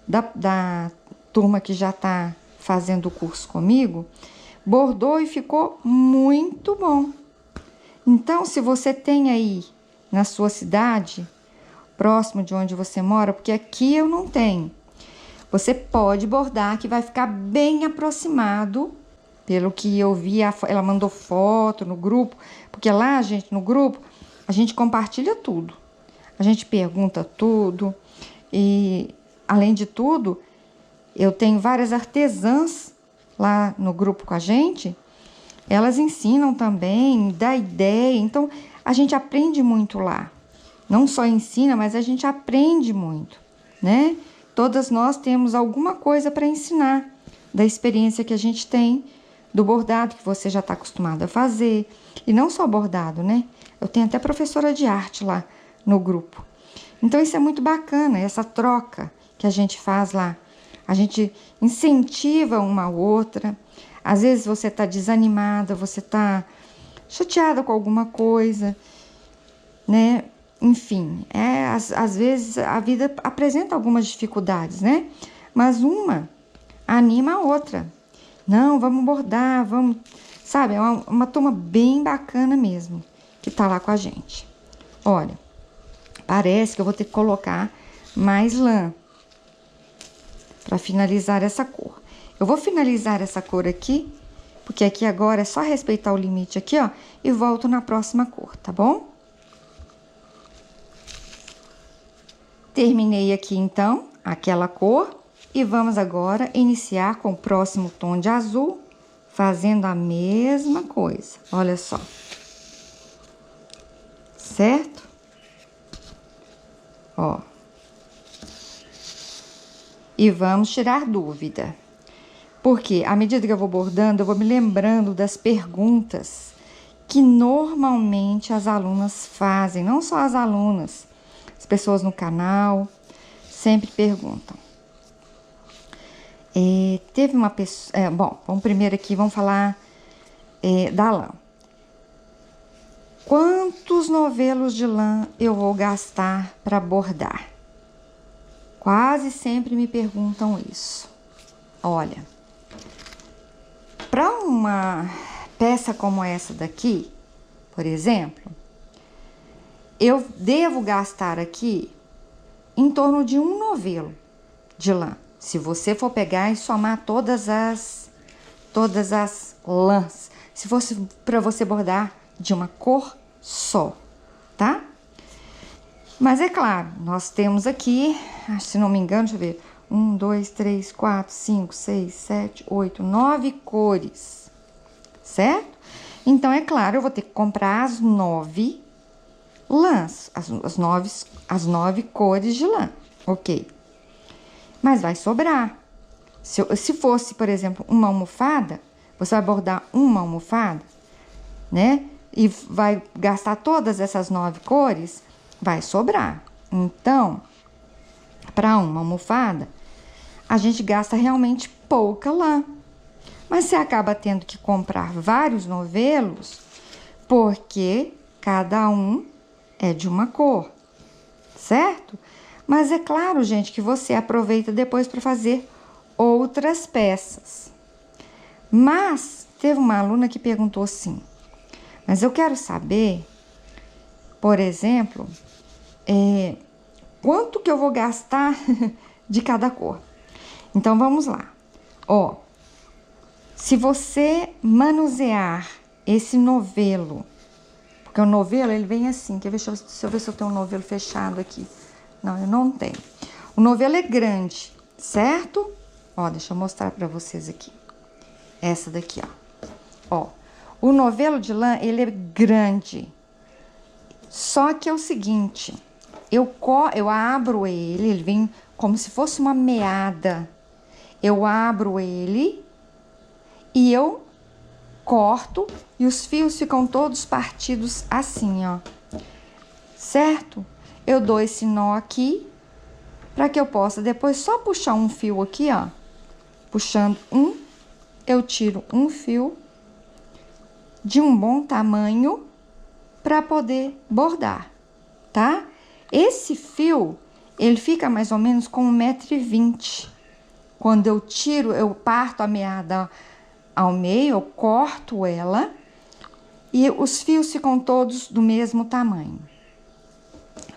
da turma que já está fazendo o curso comigo, bordou e ficou muito bom. Então, se você tem aí na sua cidade, próximo de onde você mora, porque aqui eu não tenho, você pode bordar que vai ficar bem aproximado, pelo que eu vi, ela mandou foto no grupo, porque lá, gente, no grupo, a gente compartilha tudo, a gente pergunta tudo, e além de tudo, eu tenho várias artesãs lá no grupo com a gente, elas ensinam também, dá ideia, então a gente aprende muito lá. Não só ensina, mas a gente aprende muito, né? Todas nós temos alguma coisa para ensinar da experiência que a gente tem, do bordado que você já está acostumado a fazer. E não só bordado, né? Eu tenho até professora de arte lá no grupo. Então isso é muito bacana, essa troca que a gente faz lá. A gente incentiva uma a outra. Às vezes você está desanimada, você está chateada com alguma coisa, né? Enfim, às vezes a vida apresenta algumas dificuldades, né? Mas uma anima a outra. Não, vamos bordar, vamos, Sabe, é uma turma bem bacana mesmo, que tá lá com a gente. Olha, parece que eu vou ter que colocar mais lã para finalizar essa cor. Eu vou finalizar essa cor aqui, porque aqui agora é só respeitar o limite aqui, ó, e volto na próxima cor, tá bom? Terminei aqui, então, aquela cor, e vamos agora iniciar com o próximo tom de azul, fazendo a mesma coisa, olha só. Certo? Ó. E vamos tirar dúvida. Porque, à medida que eu vou bordando, eu vou me lembrando das perguntas que normalmente as alunas fazem. Não só as alunas, as pessoas no canal sempre perguntam. Teve uma pessoa... bom, vamos primeiro aqui, vamos falar da lã. Quantos novelos de lã eu vou gastar para bordar? Quase sempre me perguntam isso. Olha, para uma peça como essa daqui, por exemplo, eu devo gastar aqui em torno de um novelo de lã. Se você for pegar e somar todas as lãs, se fosse para você bordar de uma cor só, tá? Mas é claro, nós temos aqui, se não me engano, deixa eu ver, 1, 2, 3, 4, 5, 6, 7, 8, 9 cores, certo? Então, é claro, eu vou ter que comprar as 9 lãs, as 9 cores de lã, ok? Mas vai sobrar. Se fosse, por exemplo, uma almofada, você vai bordar uma almofada, né? E vai gastar todas essas 9 cores, vai sobrar. Então, para uma almofada, a gente gasta realmente pouca lã. Mas você acaba tendo que comprar vários novelos, porque cada um é de uma cor, certo? Mas é claro, gente, que você aproveita depois para fazer outras peças. Mas teve uma aluna que perguntou assim: mas eu quero saber, por exemplo, quanto que eu vou gastar de cada cor. Então, vamos lá. Ó, se você manusear esse novelo, porque o novelo, ele vem assim, quer ver, deixa eu ver se eu tenho um novelo fechado aqui. Não, eu não tenho. O novelo é grande, certo? Ó, deixa eu mostrar pra vocês aqui. Essa daqui, ó. O novelo de lã, ele é grande. Só que é o seguinte, eu abro ele vem como se fosse uma meada. Eu abro ele e eu corto e os fios ficam todos partidos assim, ó. Certo? Eu dou esse nó aqui para que eu possa depois só puxar um fio aqui, ó. Puxando eu tiro um fio de um bom tamanho para poder bordar, tá? Esse fio, ele fica mais ou menos com 1,20 m. Quando eu tiro, eu parto a meada ao meio, eu corto ela e os fios ficam todos do mesmo tamanho.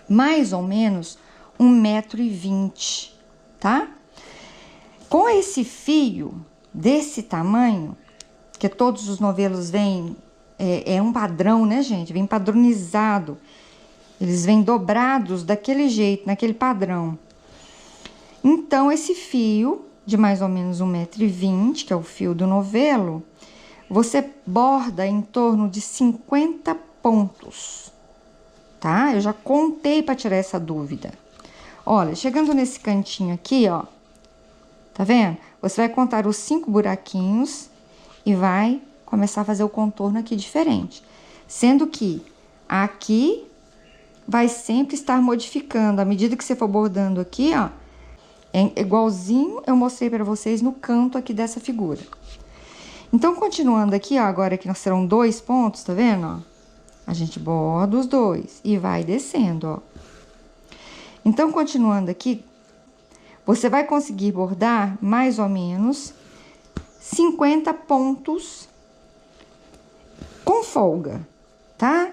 Mais ou menos 1,20 m, tá? Com esse fio desse tamanho, que todos os novelos vêm, é um padrão, né, gente? Vem padronizado. Eles vêm dobrados daquele jeito, naquele padrão. Então, esse fio de mais ou menos 1,20 m, que é o fio do novelo, você borda em torno de 50 pontos, tá? Eu já contei para tirar essa dúvida. Olha, chegando nesse cantinho aqui, ó, tá vendo? Você vai contar os 5 buraquinhos e vai começar a fazer o contorno aqui diferente. Sendo que aqui vai sempre estar modificando. À medida que você for bordando aqui, ó, é igualzinho eu mostrei para vocês no canto aqui dessa figura. Então, continuando aqui, ó, agora que nós serão 2 pontos, tá vendo, ó? A gente borda os 2 e vai descendo, ó. Então, continuando aqui, você vai conseguir bordar mais ou menos 50 pontos com folga, tá?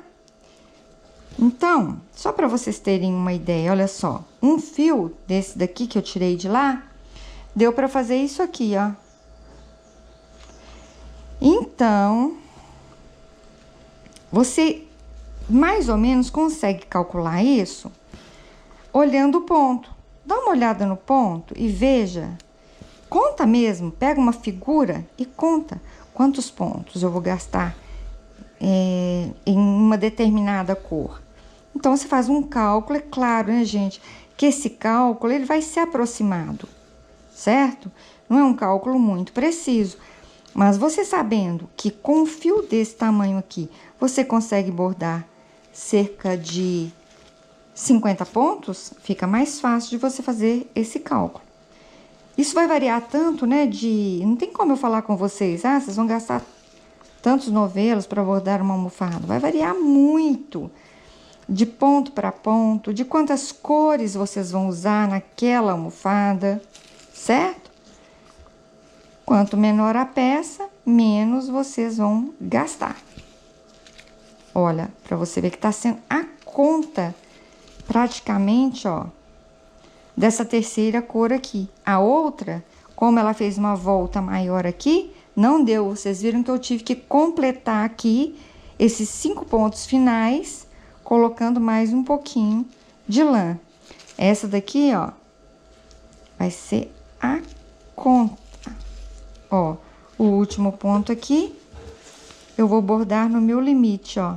Então, só para vocês terem uma ideia, olha só, um fio desse daqui que eu tirei de lá, deu para fazer isso aqui, ó. Então, você mais ou menos consegue calcular isso olhando o ponto. Dá uma olhada no ponto e veja, conta mesmo, pega uma figura e conta quantos pontos eu vou gastar em uma determinada cor. Então, você faz um cálculo, é claro, né, gente, que esse cálculo ele vai ser aproximado, certo? Não é um cálculo muito preciso, mas você sabendo que com um fio desse tamanho aqui, você consegue bordar cerca de 50 pontos, fica mais fácil de você fazer esse cálculo. Isso vai variar tanto, né, não tem como eu falar com vocês, vocês vão gastar tantos novelos para bordar uma almofada. Vai variar muito de ponto para ponto, de quantas cores vocês vão usar naquela almofada, certo? Quanto menor a peça, menos vocês vão gastar. Olha, para você ver que tá sendo a conta praticamente, ó, dessa terceira cor aqui. A outra, como ela fez uma volta maior aqui, não deu. Vocês viram que eu tive que completar aqui esses 5 pontos finais, colocando mais um pouquinho de lã. Essa daqui, ó, vai ser a conta. Ó, o último ponto aqui, eu vou bordar no meu limite, ó.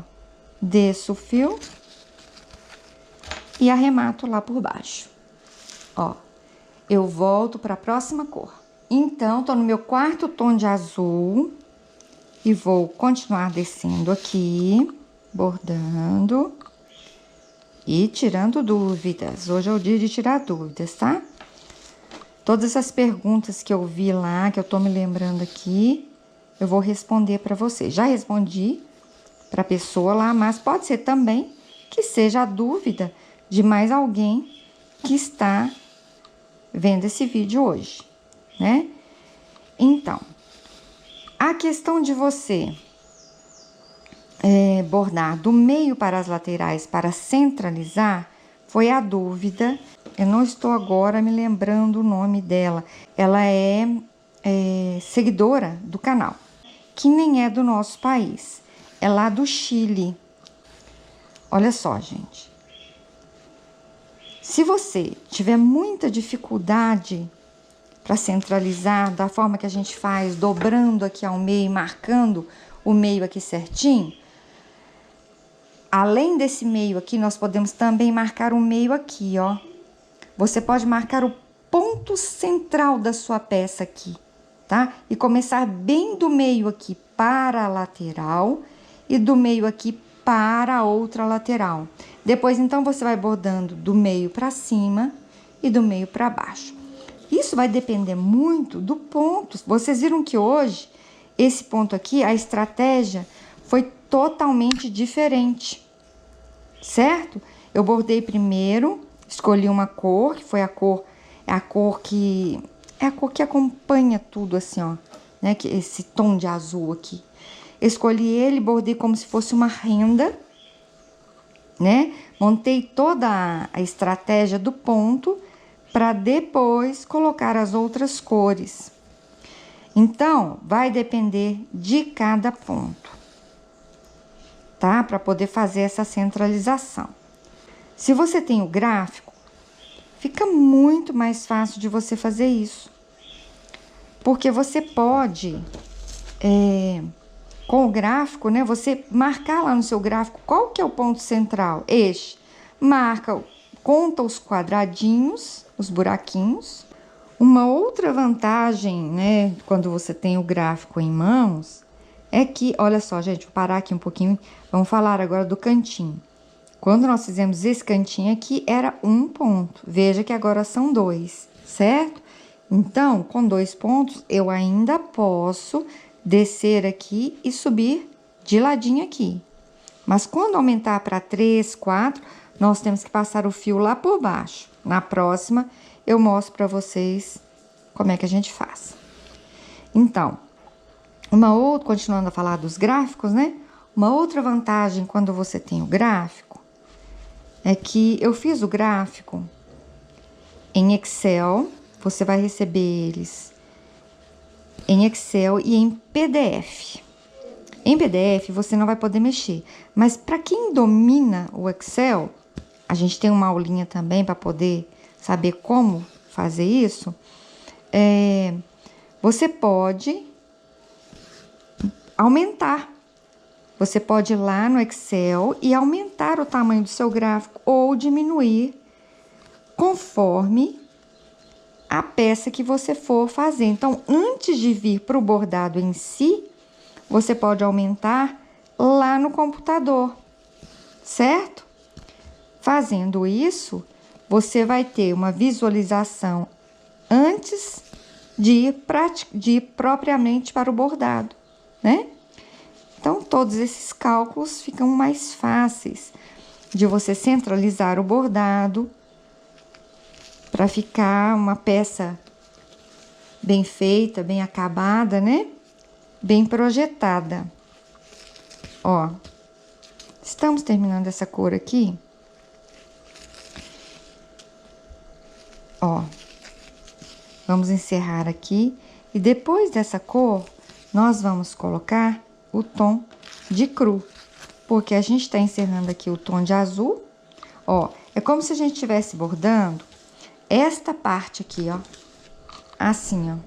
Desço o fio e arremato lá por baixo. Ó, eu volto para a próxima cor. Então, tô no meu quarto tom de azul e vou continuar descendo aqui, bordando e tirando dúvidas. Hoje é o dia de tirar dúvidas, tá? Todas essas perguntas que eu vi lá, que eu tô me lembrando aqui, eu vou responder para vocês. Já respondi para a pessoa lá, mas pode ser também que seja a dúvida de mais alguém que está vendo esse vídeo hoje, né? Então, a questão de você bordar do meio para as laterais para centralizar foi a dúvida. Eu não estou agora me lembrando o nome dela. Ela é seguidora do canal, que nem é do nosso país, é lá do Chile. Olha só, gente. Se você tiver muita dificuldade para centralizar da forma que a gente faz, dobrando aqui ao meio, marcando o meio aqui certinho, além desse meio aqui, nós podemos também marcar o meio aqui, ó. Você pode marcar o ponto central da sua peça aqui, tá? E começar bem do meio aqui para a lateral e do meio aqui para a outra lateral. Depois, então, você vai bordando do meio para cima e do meio para baixo. Isso vai depender muito do ponto. Vocês viram que hoje, esse ponto aqui, a estratégia foi totalmente diferente, certo? Eu bordei primeiro, escolhi uma cor, que foi a cor que acompanha tudo assim, ó, né? Que esse tom de azul aqui. Escolhi ele, bordei como se fosse uma renda, né? Montei toda a estratégia do ponto para depois colocar as outras cores. Então, vai depender de cada ponto, tá? Para poder fazer essa centralização. Se você tem o gráfico, fica muito mais fácil de você fazer isso. Porque você pode, com o gráfico, né? Você marcar lá no seu gráfico qual que é o ponto central, este. Marca, conta os quadradinhos, os buraquinhos. Uma outra vantagem, né, quando você tem o gráfico em mãos, é que, olha só, gente, vou parar aqui um pouquinho, vamos falar agora do cantinho. Quando nós fizemos esse cantinho aqui, era um ponto. Veja que agora são 2, certo? Então, com 2 pontos, eu ainda posso descer aqui e subir de ladinho aqui. Mas quando aumentar para 3, 4, nós temos que passar o fio lá por baixo. Na próxima, eu mostro para vocês como é que a gente faz. Então, continuando a falar dos gráficos, né? Uma outra vantagem quando você tem o gráfico é que eu fiz o gráfico em Excel, você vai receber eles em Excel e em PDF. Em PDF você não vai poder mexer, mas para quem domina o Excel, a gente tem uma aulinha também para poder saber como fazer isso. Você pode aumentar. Você pode ir lá no Excel e aumentar o tamanho do seu gráfico ou diminuir conforme a peça que você for fazer. Então, antes de vir para o bordado em si, você pode aumentar lá no computador, certo? Fazendo isso, você vai ter uma visualização antes de ir propriamente para o bordado, né? Então, todos esses cálculos ficam mais fáceis de você centralizar o bordado para ficar uma peça bem feita, bem acabada, né? Bem projetada. Ó, estamos terminando essa cor aqui. Ó, vamos encerrar aqui. E depois dessa cor, nós vamos colocar o tom de cru. Porque a gente tá encerrando aqui o tom de azul. Ó, é como se a gente estivesse bordando esta parte aqui, ó. Assim, ó.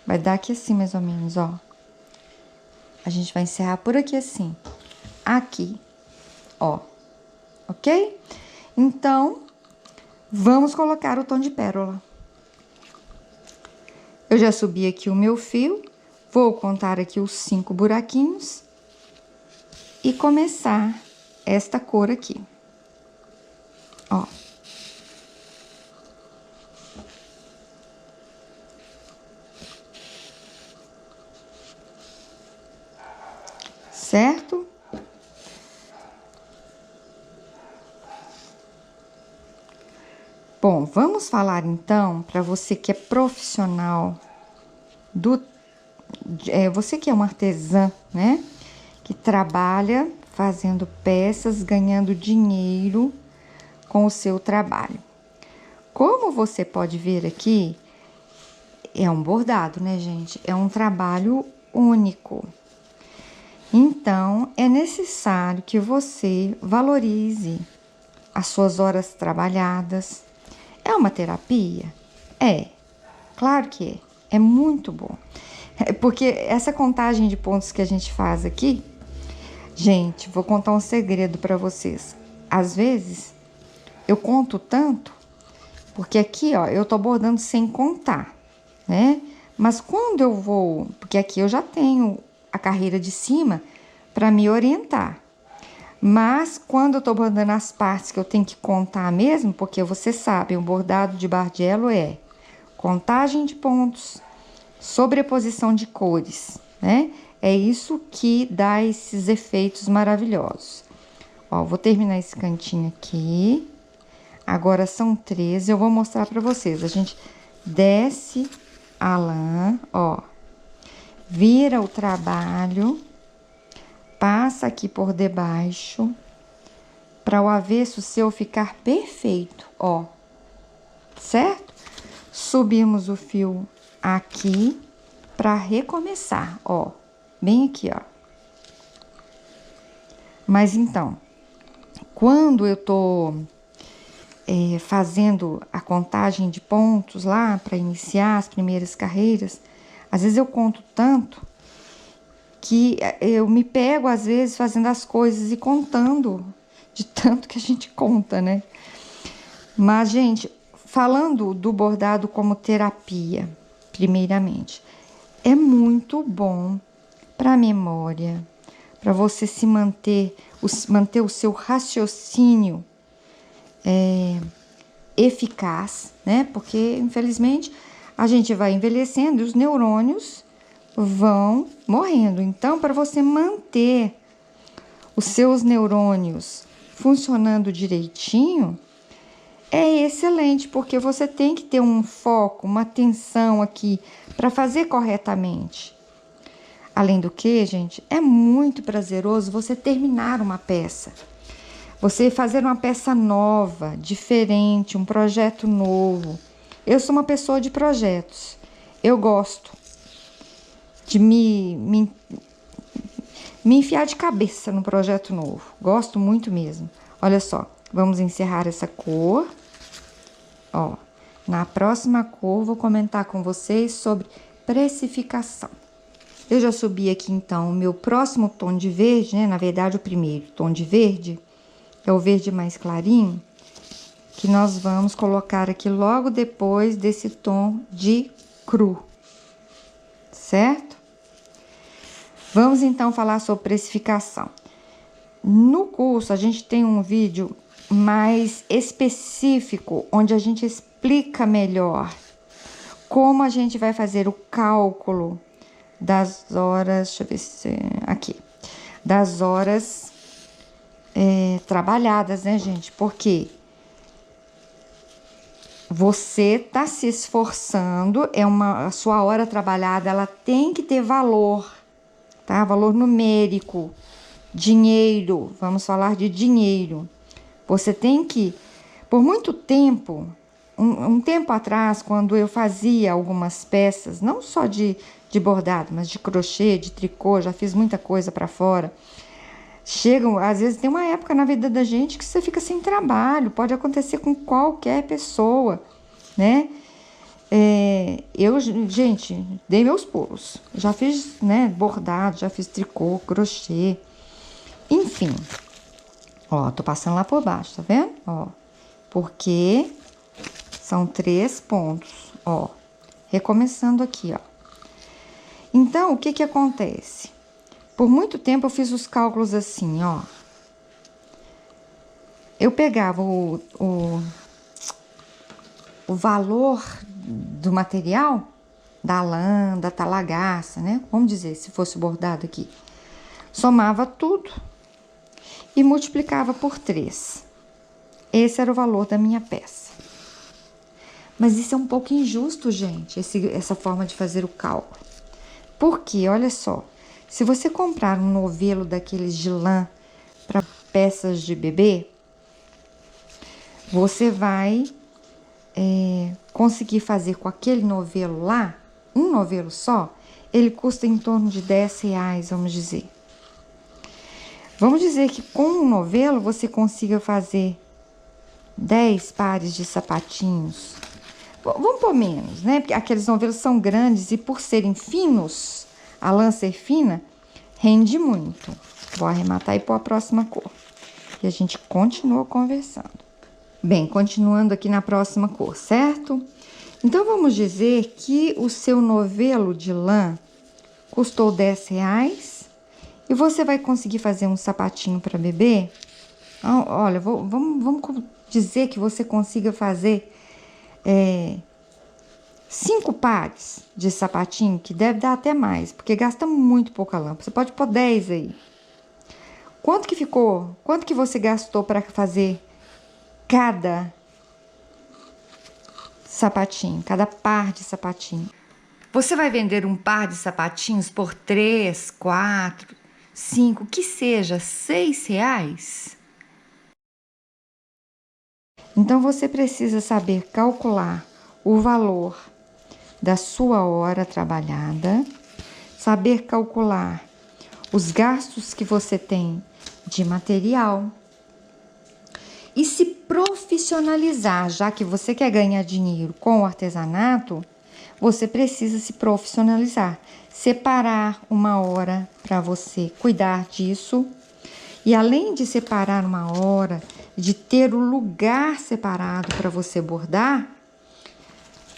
Vai dar aqui assim, mais ou menos, ó. A gente vai encerrar por aqui assim. Aqui, ó. Ok? Então, vamos colocar o tom de pérola. Eu já subi aqui o meu fio. Vou contar aqui os 5 buraquinhos. E começar esta cor aqui. Ó. Certo? Bom, vamos falar então, para você que é profissional você que é uma artesã, né? Que trabalha fazendo peças, ganhando dinheiro com o seu trabalho. Como você pode ver aqui, é um bordado, né, gente? É um trabalho único. Então, é necessário que você valorize as suas horas trabalhadas. É uma terapia? É, claro que é. É muito bom. Porque essa contagem de pontos que a gente faz aqui, gente, vou contar um segredo para vocês. Às vezes, eu conto tanto, porque aqui, ó, eu tô bordando sem contar, né? Mas quando eu vou, porque aqui eu já tenho a carreira de cima para me orientar. Mas quando eu tô bordando as partes que eu tenho que contar mesmo, porque você sabe, o bordado de bardelo é contagem de pontos, sobreposição de cores, né? É isso que dá esses efeitos maravilhosos. Ó, vou terminar esse cantinho aqui. Agora são 13, eu vou mostrar pra vocês. A gente desce a lã, ó. Vira o trabalho, passa aqui por debaixo, para o avesso seu ficar perfeito, ó. Certo? Subimos o fio aqui para recomeçar, ó. Bem aqui, ó. Mas então, quando eu tô fazendo a contagem de pontos lá para iniciar as primeiras carreiras, às vezes eu conto tanto que eu me pego às vezes fazendo as coisas e contando de tanto que a gente conta, né? Mas, gente, falando do bordado como terapia, primeiramente, é muito bom para a memória, para você se manter o seu raciocínio eficaz, né? Porque, infelizmente, a gente vai envelhecendo e os neurônios vão morrendo. Então, para você manter os seus neurônios funcionando direitinho, é excelente, porque você tem que ter um foco, uma atenção aqui para fazer corretamente. Além do que, gente, é muito prazeroso você terminar uma peça. Você fazer uma peça nova, diferente, um projeto novo. Eu sou uma pessoa de projetos. Eu gosto de me enfiar de cabeça no projeto novo. Gosto muito mesmo. Olha só, vamos encerrar essa cor. Ó, na próxima cor, vou comentar com vocês sobre precificação. Eu já subi aqui, então, o meu próximo tom de verde, né? Na verdade, o primeiro tom de verde é o verde mais clarinho, que nós vamos colocar aqui logo depois desse tom de cru, certo? Vamos, então, falar sobre precificação. No curso, a gente tem um vídeo mais específico, onde a gente explica melhor como a gente vai fazer o cálculo das horas, deixa eu ver se aqui, das horas trabalhadas, né, gente? Porque você tá se esforçando, a sua hora trabalhada, ela tem que ter valor, tá? Valor numérico, dinheiro, vamos falar de dinheiro. Você tem que, por muito tempo, um tempo atrás, quando eu fazia algumas peças, não só de bordado, mas de crochê, de tricô, já fiz muita coisa para fora. Às vezes tem uma época na vida da gente que você fica sem trabalho, pode acontecer com qualquer pessoa, né? Gente, dei meus pulos. Já fiz, né, bordado, já fiz tricô, crochê, enfim. Ó, tô passando lá por baixo, tá vendo? Ó, porque são 3 pontos, ó. Recomeçando aqui, ó. Então, o que que acontece? Por muito tempo eu fiz os cálculos assim, ó. Eu pegava o valor do material, da lã, da talagaça, né? Vamos dizer, se fosse bordado aqui. Somava tudo e multiplicava por 3. Esse era o valor da minha peça. Mas isso é um pouco injusto, gente, essa forma de fazer o cálculo. Porque, olha só, se você comprar um novelo daqueles de lã para peças de bebê, você vai conseguir fazer com aquele novelo lá, um novelo só, ele custa em torno de R$10, vamos dizer. Vamos dizer que com um novelo você consiga fazer 10 pares de sapatinhos. Vamos pôr menos, né? Porque aqueles novelos são grandes e por serem finos, a lã ser fina, rende muito. Vou arrematar e pôr a próxima cor. E a gente continua conversando. Bem, continuando aqui na próxima cor, certo? Então, vamos dizer que o seu novelo de lã custou R$10 e você vai conseguir fazer um sapatinho para bebê. Olha, vamos dizer que você consiga fazer 5 pares de sapatinho, que deve dar até mais, porque gasta muito pouca lã. Você pode pôr 10 aí. Quanto que ficou? Quanto que você gastou para fazer cada sapatinho, cada par de sapatinho? Você vai vender um par de sapatinhos por 3, 4, 5, que seja R$6? Então, você precisa saber calcular o valor da sua hora trabalhada, saber calcular os gastos que você tem de material e se profissionalizar, já que você quer ganhar dinheiro com o artesanato, você precisa se profissionalizar, separar uma hora para você cuidar disso. E além de separar uma hora, de ter o lugar separado para você bordar,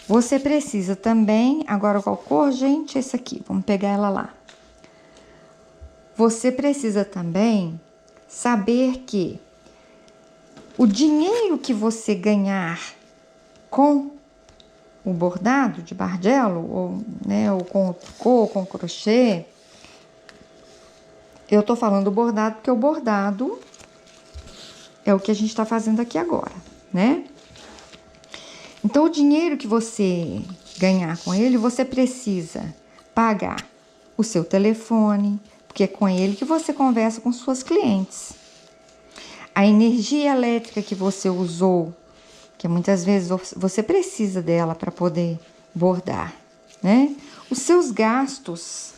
você precisa também, agora qual cor, gente? Essa aqui, vamos pegar ela lá. Você precisa também saber que o dinheiro que você ganhar com o bordado de bardelo, ou com o tricô, ou com o crochê, eu tô falando do bordado porque o bordado é o que a gente tá fazendo aqui agora, né? Então, o dinheiro que você ganhar com ele, você precisa pagar o seu telefone, porque é com ele que você conversa com suas clientes. A energia elétrica que você usou, que muitas vezes você precisa dela para poder bordar, né? Os seus gastos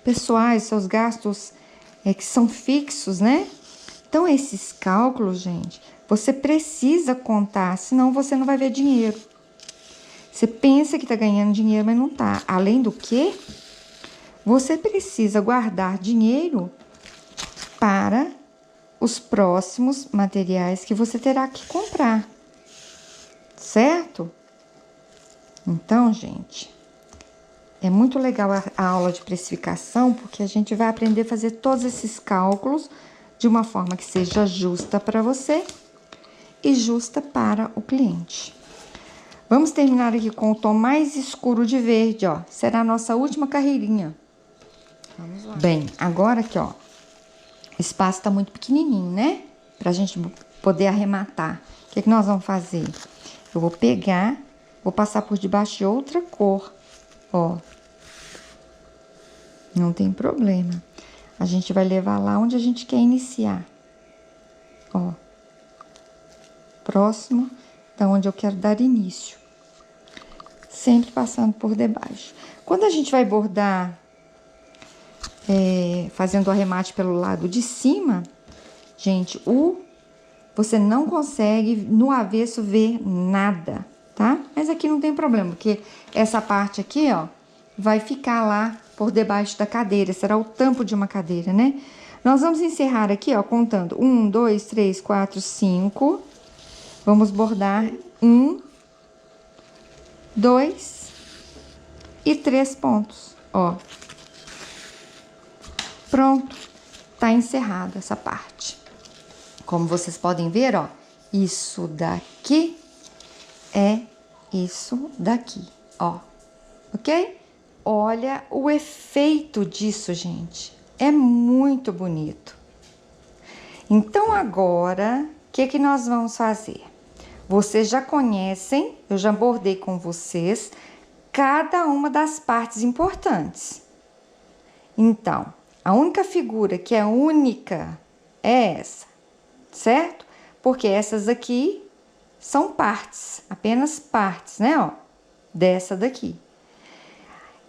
pessoais, seus gastos que são fixos, né? Então, esses cálculos, gente, você precisa contar, senão você não vai ver dinheiro. Você pensa que está ganhando dinheiro, mas não está. Além do que, você precisa guardar dinheiro para os próximos materiais que você terá que comprar, certo? Então, gente, é muito legal a aula de precificação, porque a gente vai aprender a fazer todos esses cálculos de uma forma que seja justa para você e justa para o cliente. Vamos terminar aqui com o tom mais escuro de verde, ó. Será a nossa última carreirinha. Vamos lá. Bem, agora aqui, ó. O espaço tá muito pequenininho, né? Pra gente poder arrematar. O que nós vamos fazer? Eu vou pegar, vou passar por debaixo de outra cor, ó. Não tem problema. A gente vai levar lá onde a gente quer iniciar. Ó. Próximo da onde eu quero dar início. Sempre passando por debaixo. Quando a gente vai bordar, fazendo o arremate pelo lado de cima, gente, você não consegue no avesso ver nada, tá? Mas aqui não tem problema, porque essa parte aqui, ó, vai ficar lá por debaixo da cadeira, será o tampo de uma cadeira, né? Nós vamos encerrar aqui, ó, contando 1, 2, 3, 4, 5. Vamos bordar 1, 2 e 3 pontos, ó. Pronto, tá encerrada essa parte. Como vocês podem ver, ó, isso daqui é isso daqui, ó, ok? Olha o efeito disso, gente. É muito bonito. Então, agora, o que nós vamos fazer? Vocês já conhecem, eu já bordei com vocês, cada uma das partes importantes. Então, a única figura que é única é essa, certo? Porque essas aqui são partes, apenas partes, né, ó, dessa daqui.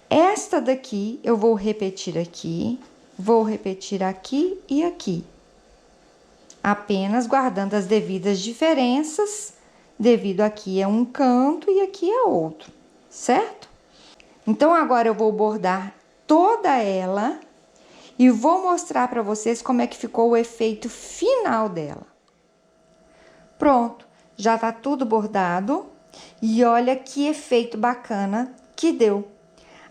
Esta daqui eu vou repetir aqui e aqui. Apenas guardando as devidas diferenças, devido aqui é um canto e aqui é outro, certo? Então, agora eu vou bordar toda ela e vou mostrar para vocês como é que ficou o efeito final dela. Pronto, já tá tudo bordado e olha que efeito bacana que deu.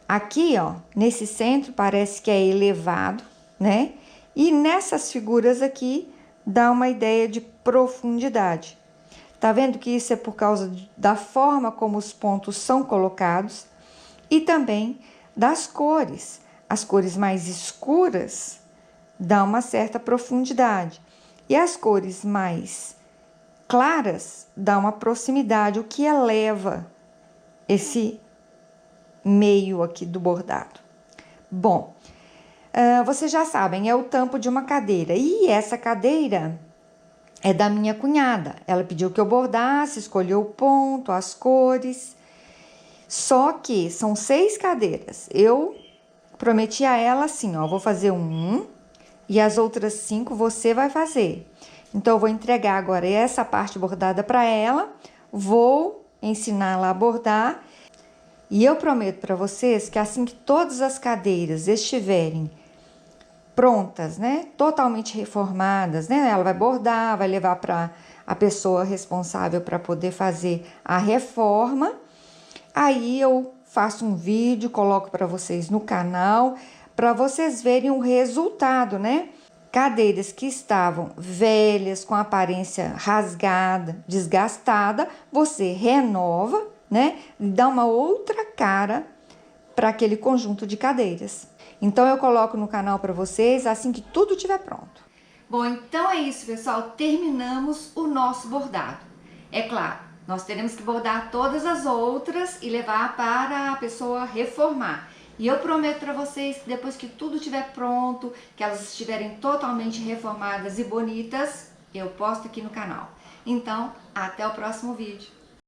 Aqui, ó, nesse centro parece que é elevado, né? E nessas figuras aqui dá uma ideia de profundidade. Tá vendo que isso é por causa da forma como os pontos são colocados e também das cores. As cores mais escuras dão uma certa profundidade e as cores mais claras dão uma proximidade, o que eleva esse meio aqui do bordado. Bom, vocês já sabem, é o tampo de uma cadeira. E essa cadeira é da minha cunhada. Ela pediu que eu bordasse, escolheu o ponto, as cores. Só que são 6 cadeiras. Eu prometi a ela assim, ó, vou fazer e as outras 5 você vai fazer. Então, eu vou entregar agora essa parte bordada para ela, vou ensiná-la a bordar. E eu prometo para vocês que assim que todas as cadeiras estiverem prontas, né, totalmente reformadas, né, ela vai bordar, vai levar para a pessoa responsável para poder fazer a reforma. Aí eu faço um vídeo, coloco para vocês no canal, para vocês verem o resultado, né? Cadeiras que estavam velhas, com aparência rasgada, desgastada, você renova, né? Dá uma outra cara para aquele conjunto de cadeiras. Então, eu coloco no canal para vocês assim que tudo estiver pronto. Bom, então é isso, pessoal. Terminamos o nosso bordado. É claro, nós teremos que bordar todas as outras e levar para a pessoa reformar. E eu prometo para vocês que depois que tudo estiver pronto, que elas estiverem totalmente reformadas e bonitas, eu posto aqui no canal. Então, até o próximo vídeo.